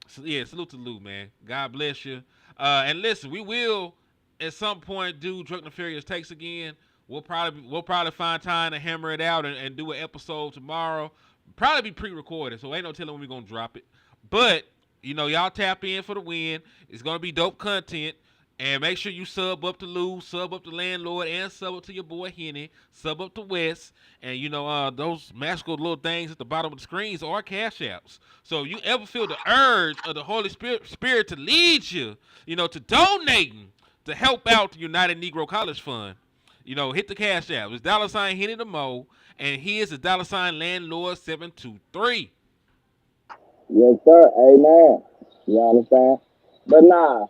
[SPEAKER 6] So, yeah, salute to Lou, man. God bless you. And listen, we will at some point do Drunk Nefarious Takes again. We'll probably find time to hammer it out and do an episode tomorrow. Probably be pre-recorded, so ain't no telling when we're gonna drop it. But you know, y'all tap in for the win. It's gonna be dope content. And make sure you sub up to Lou, sub up to Landlord, and sub up to your boy Henny, sub up to Wes. And, you know, those magical little things at the bottom of the screens are cash apps. So if you ever feel the urge of the Holy Spirit to lead you, you know, to donating to help out the United Negro College Fund, you know, hit the cash app. It's $ Henny the Mo, and here's the $ Landlord 723.
[SPEAKER 7] Yes, sir. Amen. You understand? But nah.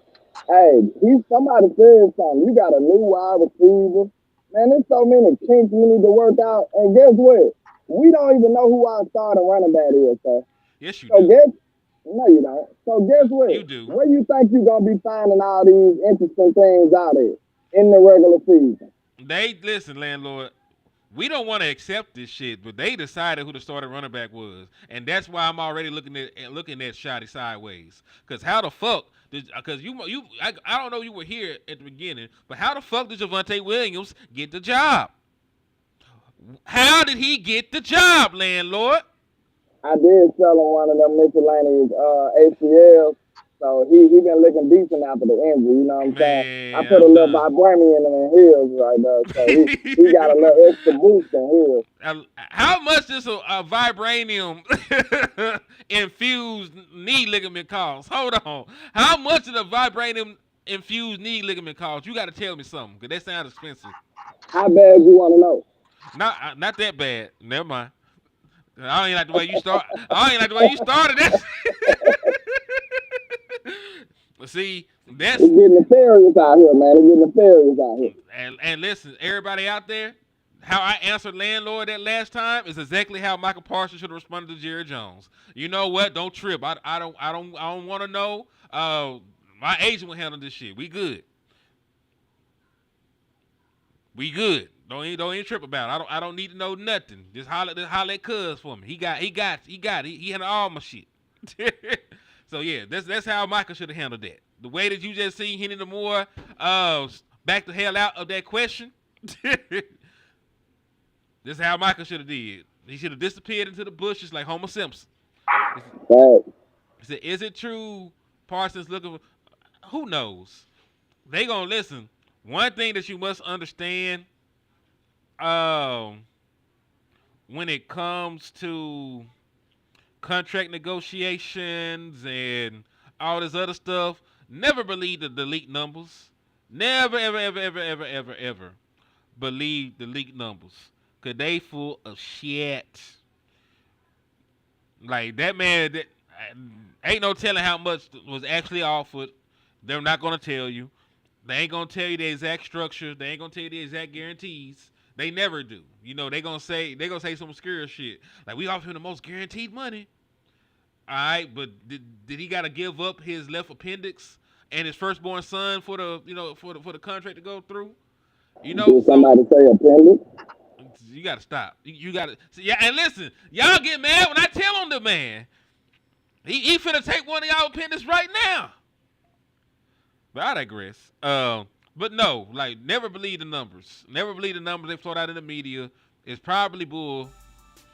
[SPEAKER 7] Hey, somebody said something. You got a new wide receiver. Man, there's so many kinks we need to work out. And guess what? We don't even know who our starting running back is, sir.
[SPEAKER 6] Yes, you do.
[SPEAKER 7] No, you don't. So guess what?
[SPEAKER 6] You do.
[SPEAKER 7] Where you think you're going to be finding all these interesting things out there in the regular season?
[SPEAKER 6] Listen, Landlord. We don't want to accept this shit, but they decided who the starting running back was, and that's why I'm already looking at Schotty sideways. Cause how the fuck? Because I don't know you were here at the beginning, but how the fuck did Javonte Williams get the job? How did he get the job, Landlord?
[SPEAKER 7] I did sell him one of them miscellaneous ACLs. So he been looking decent after the injury, you know what I'm saying? I put a little vibranium in him heels right there, so he got a little extra boost in heels.
[SPEAKER 6] How much does a vibranium infused knee ligament cost? Hold on. How much did a vibranium infused knee ligament cost? You got to tell me something, because that sounds expensive.
[SPEAKER 7] How bad you want to know?
[SPEAKER 6] Not that bad. Never mind. I ain't like the way you start. I ain't like the way you started that. But see, that's
[SPEAKER 7] it's getting nefarious out here, man. It's getting nefarious out here.
[SPEAKER 6] And listen, everybody out there, how I answered Landlord that last time is exactly how Michael Parsons should have responded to Jerry Jones. You know what? Don't trip. I don't want to know. My agent will handle this shit. We good. We good. Don't even trip about it. I don't need to know nothing. Just holler at Cuz for me. He got it. He handled all my shit. So yeah, that's how Michael should have handled that. The way that you just seen Henny the Moore back the hell out of that question. This is how Michael should have did. He should have disappeared into the bushes like Homer Simpson. He said, "Is it true Parsons looking for?" Who knows? they gonna listen. One thing that you must understand, when it comes to contract negotiations and all this other stuff, never believe the leaked numbers. Never, ever, ever, ever, ever, ever, ever believe the leaked numbers. Cause they full of shit. Like that man, that ain't no telling how much was actually offered. They're not gonna tell you. They ain't gonna tell you the exact structure. They ain't gonna tell you the exact guarantees. They never do. You know, they gonna say some obscure shit. Like we offer him the most guaranteed money. All right, but did he gotta give up his left appendix and his firstborn son for the contract to go through? You know,
[SPEAKER 7] Did somebody say appendix?
[SPEAKER 6] you gotta stop. You gotta yeah. And listen, y'all get mad when I tell on the man. He finna take one of y'all appendix right now. But I digress. But no, like never believe the numbers. Never believe the numbers they float out in the media. It's probably bull.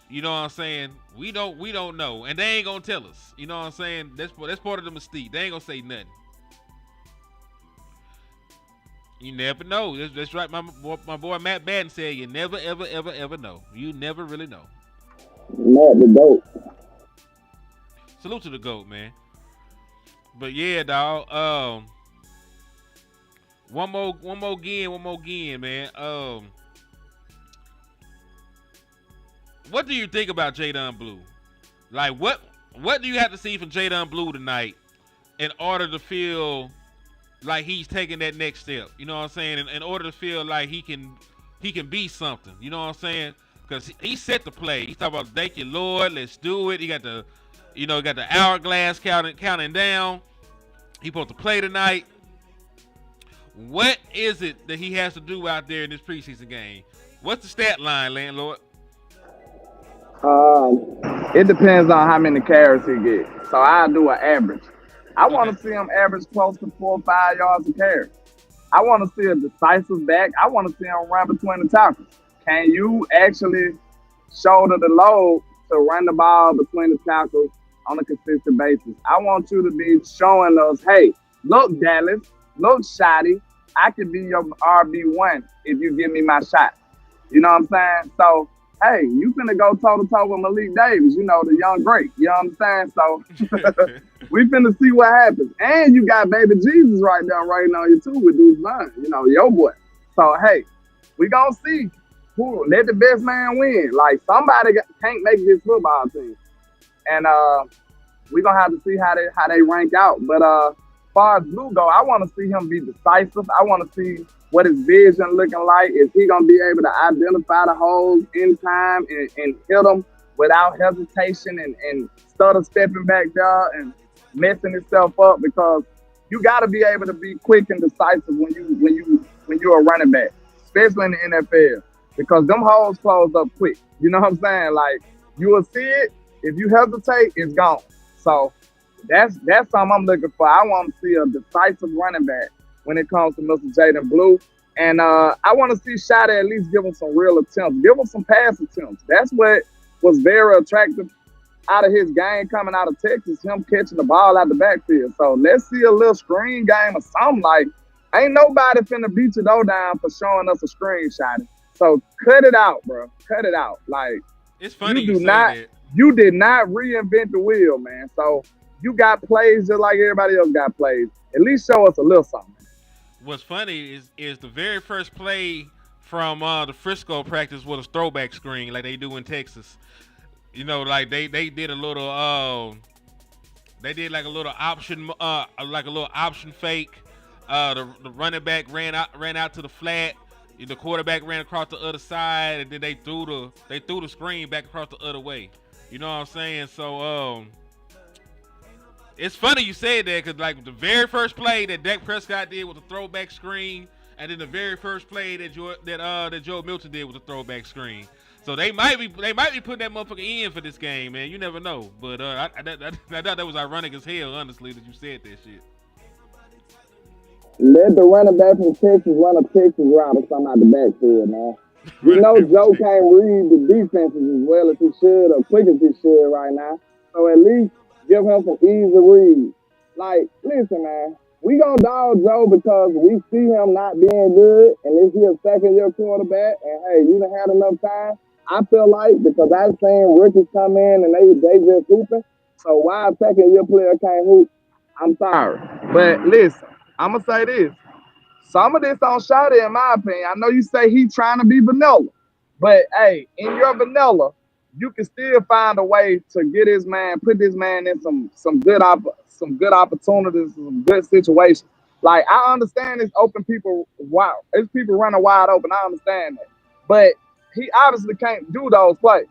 [SPEAKER 6] You know what I'm saying? We don't know, and they ain't gonna tell us. You know what I'm saying? That's part of the mystique. They ain't gonna say nothing. You never know. That's right. My boy Matt Batten said, "You never, ever, ever, ever know. You never really know."
[SPEAKER 7] Not the goat.
[SPEAKER 6] Salute to the GOAT, man. But yeah, dog. One more again, man. What do you think about Jadon Blue? Like, what do you have to see from Jadon Blue tonight in order to feel like he's taking that next step? You know what I'm saying? In order to feel like he can be something. You know what I'm saying? Because he set the play. He's talking about, thank you, Lord, let's do it. He got the hourglass counting down. He supposed to play tonight. What is it that he has to do out there in this preseason game? What's the stat line, landlord?
[SPEAKER 7] It depends on how many carries he gets. So I do an average. I want to see him average close to 4 or 5 yards a carry. I want to see a decisive back. I want to see him run between the tackles. Can you actually shoulder the load to run the ball between the tackles on a consistent basis? I want you to be showing us, hey, look, Dallas, look, Schotty, I can be your RB1 if you give me my shot. You know what I'm saying? So, hey, you finna go toe-to-toe with Malik Davis, you know, the young great. You know what I'm saying? So, we finna see what happens. And you got baby Jesus right there writing on you, too, with Deuce Vaughn, you know, your boy. So, hey, we gonna see who let the best man win. Like, somebody can't make this football team. And we gonna have to see how they rank out. But as far as Blue go, I want to see him be decisive. I want to see what his vision looking like. Is he gonna be able to identify the holes in time and hit them without hesitation and stutter stepping back there and messing himself up? Because you got to be able to be quick and decisive when you're a running back, especially in the NFL, because them holes close up quick. You know what I'm saying? Like, you will see it. If you hesitate, it's gone. So that's something I'm looking for. I want to see a decisive running back when it comes to Mr. Jadon Blue. And I want to see Schotty at least give him some real attempts. Give him some pass attempts. That's what was very attractive out of his game coming out of Texas, him catching the ball out the backfield. So let's see a little screen game or something. Like, ain't nobody finna beat your door down for showing us a screen, Schotty. So cut it out, bro. Cut it out. Like,
[SPEAKER 6] it's funny
[SPEAKER 7] you did not reinvent the wheel, man. So you got plays just like everybody else got plays. At least show us a little something.
[SPEAKER 6] What's funny is the very first play from the Frisco practice was a throwback screen like they do in Texas. You know, like they did a little they did like a little option fake. The running back ran out to the flat. The quarterback ran across the other side, and then they threw the screen back across the other way. You know what I'm saying? So it's funny you said that, because like the very first play that Dak Prescott did was a throwback screen, and then the very first play that Joe Milton did was a throwback screen. So they might be putting that motherfucker in for this game, man. You never know. But I thought that was ironic as hell, honestly, that you said that shit.
[SPEAKER 7] Let the running back from Texas run a Texas route or something out the backfield, man. You know Joe can't read the defenses as well as he should or quick as he should right now. So at least give him some easy reads. Like, listen, man, we gonna dog Joe because we see him not being good, and this is his second year quarterback. And hey, you done had enough time. I feel like because I've seen rookies come in and they just hooping. So why a second year player can't hoop? I'm sorry, but listen, I'm gonna say this. Some of this on Schotty, in my opinion. I know you say he trying to be vanilla, but hey, in your vanilla, you can still find a way to get his man, put this man in some good opportunities, some good situations. Like I understand it's open people, wow, it's people running wide open. I understand that, but he obviously can't do those plays.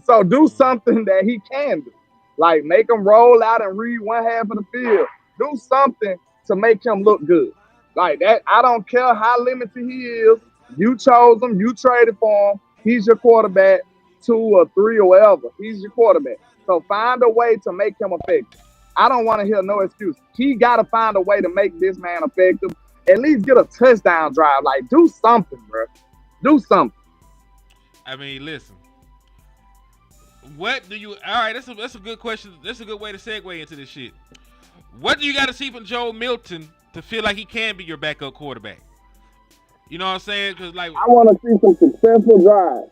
[SPEAKER 7] So do something that he can do, like make him roll out and read one half of the field. Do something to make him look good. Like that, I don't care how limited he is. You chose him, you traded for him. He's your quarterback, 2 or 3 or whatever. He's your quarterback. So find a way to make him effective. I don't want to hear no excuse. He got to find a way to make this man effective. At least get a touchdown drive. Like, do something, bro. Do something.
[SPEAKER 6] I mean, listen. What do you? All right, that's a good question. That's a good way to segue into this shit. What do you got to see from Joe Milton to feel like he can be your backup quarterback? You know what I'm saying? Because like,
[SPEAKER 7] I want to see some successful drives.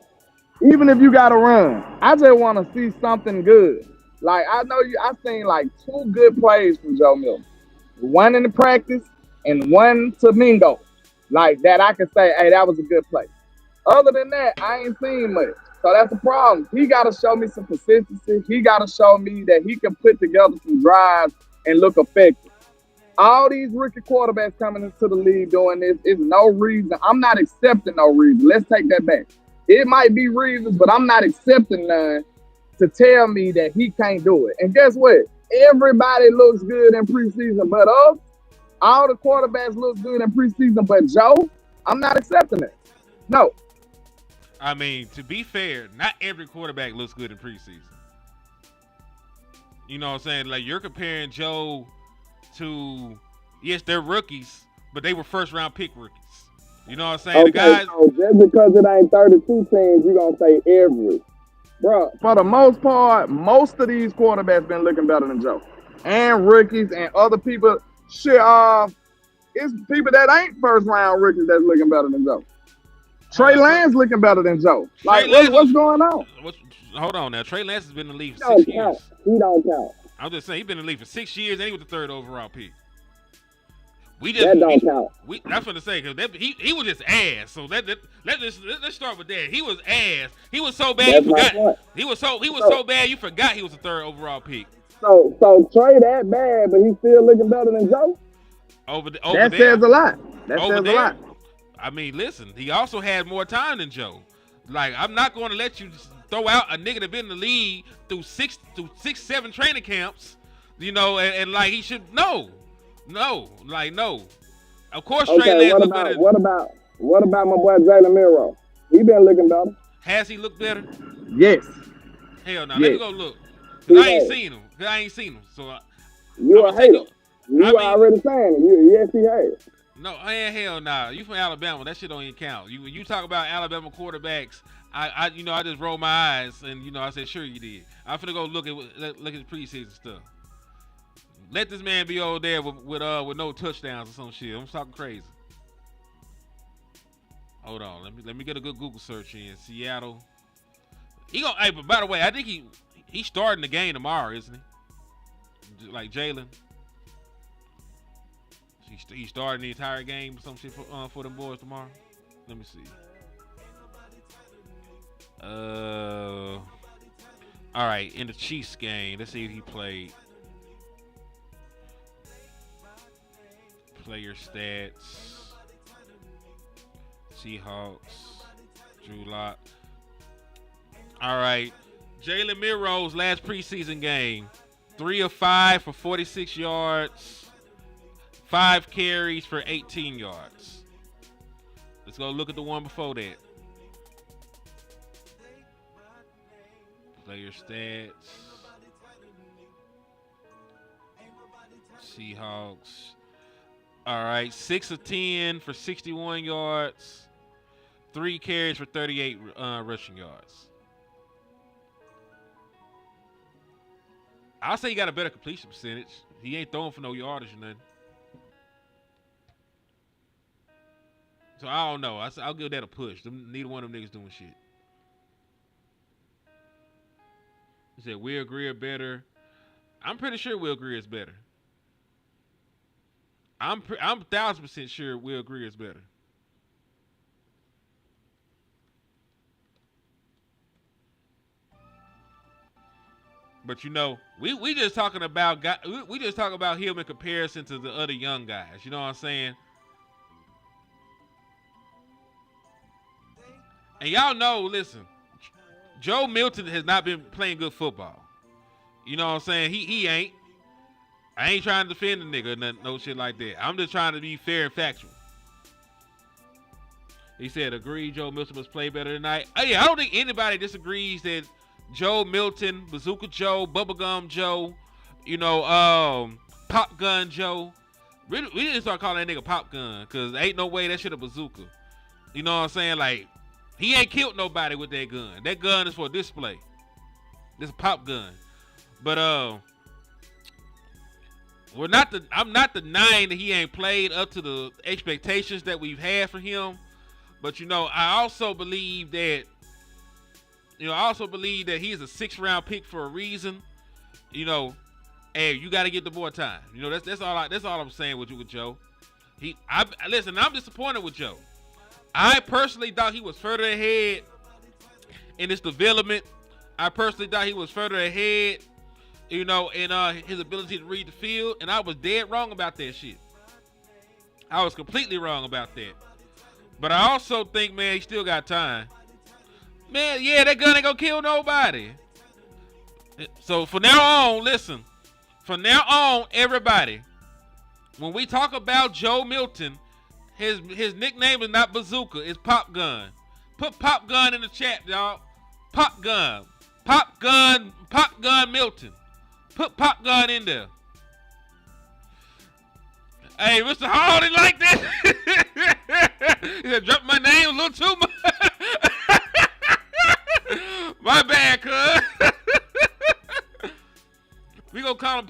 [SPEAKER 7] Even if you got to run, I just want to see something good. Like I know I've seen like 2 good plays from Joe Milton. One in the practice and one to Mingo. Like that, I can say, hey, that was a good play. Other than that, I ain't seen much. So that's the problem. He got to show me some consistency. He got to show me that he can put together some drives and look effective. All these rookie quarterbacks coming into the league doing this is no reason. I'm not accepting no reason. Let's take that back. It might be reasons, but I'm not accepting none to tell me that he can't do it. And guess what? Everybody looks good in preseason but us. All the quarterbacks look good in preseason but Joe. I'm not accepting it. No.
[SPEAKER 6] I mean, to be fair, not every quarterback looks good in preseason. You know what I'm saying? Like, you're comparing Joe to, yes, they're rookies, but they were first-round pick rookies. You know what I'm saying?
[SPEAKER 7] Okay,
[SPEAKER 6] the guys.
[SPEAKER 7] so just because it ain't 32 teams, you're going to say every. Bro, for the most part, most of these quarterbacks been looking better than Joe. And rookies and other people. Shit, it's people that ain't first-round rookies that's looking better than Joe. Trey Lance looking better than Joe. Like, what's going on?
[SPEAKER 6] Hold on now. Trey Lance has been in the league for 6
[SPEAKER 7] He don't
[SPEAKER 6] years.
[SPEAKER 7] count. He don't count.
[SPEAKER 6] I'm just saying, he's been in the league for 6 years, and he was the 3rd overall pick.
[SPEAKER 7] That don't count.
[SPEAKER 6] That's what to say, because he was just ass. So let's start with that. He was ass. He was so bad you forgot. He was so bad you forgot he was the 3rd overall pick.
[SPEAKER 7] So Trey that bad, but he's still looking better than Joe.
[SPEAKER 6] That
[SPEAKER 7] says a lot. That says a lot.
[SPEAKER 6] I mean, listen, he also had more time than Joe. Like, I'm not going to let you throw out a nigga that been in the league through 7 training camps, you know, and like he should no. Of course, Trey Lance look better.
[SPEAKER 7] What about my boy Jalen Miro? He been looking better.
[SPEAKER 6] Has he looked better?
[SPEAKER 5] Yes.
[SPEAKER 6] Hell no.
[SPEAKER 5] Yes.
[SPEAKER 6] Let me go look. Cause I ain't seen him. So
[SPEAKER 7] you a hater. You already saying it. Yes, he has.
[SPEAKER 6] No, hell nah. You from Alabama? That shit don't even count. You talk about Alabama quarterbacks. I just roll my eyes and I said sure you did. I'm finna go look at his preseason stuff. Let this man be over there with no touchdowns or some shit. I'm talking crazy. Hold on, let me get a good Google search in Seattle. Hey, but by the way, I think he's starting the game tomorrow, isn't he? Like Jalen. He's starting the entire game or some shit for them boys tomorrow. Let me see. All right, in the Chiefs game, let's see if he played. Player stats. Seahawks. Drew Lock. All right, Jalen Miro's last preseason game, 3 of 5 for 46 yards. 5 carries for 18 yards. Let's go look at the one before that. Player stats. Seahawks. All right, 6 of 10 for 61 yards. 3 carries for 38 rushing yards. I'll say he got a better completion percentage. He ain't throwing for no yardage or nothing. So I don't know. I'll give that a push. Neither one of them niggas doing shit. He said Will Greer better. I'm pretty sure Will Greer is better. I'm 1,000% sure Will Greer is better. But you know, we just talking about we just talking about him in comparison to the other young guys. You know what I'm saying? And y'all know, listen, Joe Milton has not been playing good football. You know what I'm saying? He ain't. I ain't trying to defend the nigga, no shit like that. I'm just trying to be fair and factual. He said, agree, Joe Milton must play better tonight. Oh, yeah, I don't think anybody disagrees that Joe Milton, Bazooka Joe, Bubblegum Joe, you know, Pop Gun Joe. We didn't start calling that nigga Pop Gun because ain't no way that shit a bazooka. You know what I'm saying? Like, he ain't killed nobody with that gun. That gun is for display. This is a pop gun. But I'm not denying that he ain't played up to the expectations that we've had for him. But you know, I also believe that he's a 6th round pick for a reason. You know, hey, you got to get the boy time. You know, that's all I'm saying with Joe. Listen, I'm disappointed with Joe. I personally thought he was further ahead in his development. I personally thought he was further ahead, you know, in his ability to read the field, and I was dead wrong about that shit. I was completely wrong about that. But I also think, man, he still got time. Man, yeah, that gun ain't gonna kill nobody. So from now on, listen. From now on, everybody, when we talk about Joe Milton, his nickname is not Bazooka, it's Pop Gun. Put Pop Gun in the chat, y'all. Pop Gun. Pop Gun Milton. Put Pop Gun in there. Hey, Mr. Hardy like that? He said, drop my name a little too much. My bad, cuz. We gonna call him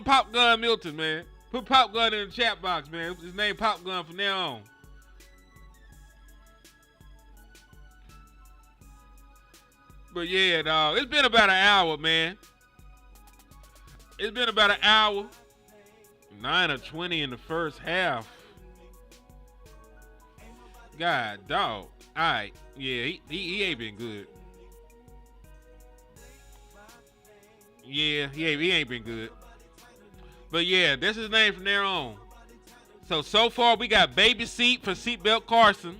[SPEAKER 6] Pop Gun Milton, man. Put Pop Gun in the chat box, man. His name Pop Gun from now on. But yeah, dog, it's been about an hour, man. It's been about an hour. 9 of 20 in the first half. God, dog. All right, yeah, he ain't been good. Yeah, he ain't been good. But yeah, that's his name from there on. So far we got Baby Seat for Seatbelt Carson.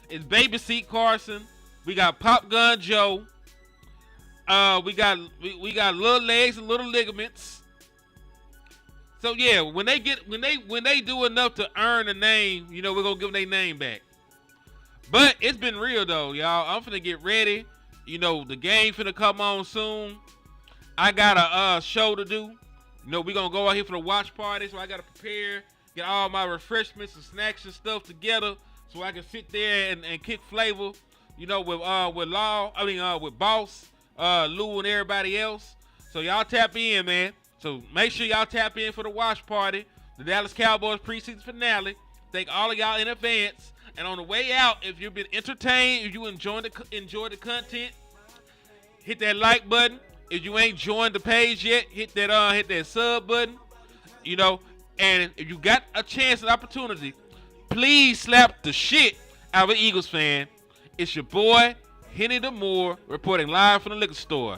[SPEAKER 6] It's Baby Seat Carson. We got Pop Gun Joe. We got little legs and little ligaments. So yeah, when they do enough to earn a name, you know, we're gonna give them their name back. But it's been real though, y'all. I'm finna get ready. You know, the game finna come on soon. I got a show to do. You know, we're gonna go out here for the watch party, so I gotta prepare, get all my refreshments and snacks and stuff together so I can sit there and kick flavor, you know, with Boss, Lou and everybody else. So y'all tap in, man. So make sure y'all tap in for the watch party, the Dallas Cowboys preseason finale. Thank all of y'all in advance. And on the way out, if you've been entertained, if you enjoy the content, hit that like button. If you ain't joined the page yet, hit that sub button. You know, and if you got a chance and opportunity, please slap the shit out of an Eagles fan. It's your boy, Henny the Moore, reporting live from the liquor store.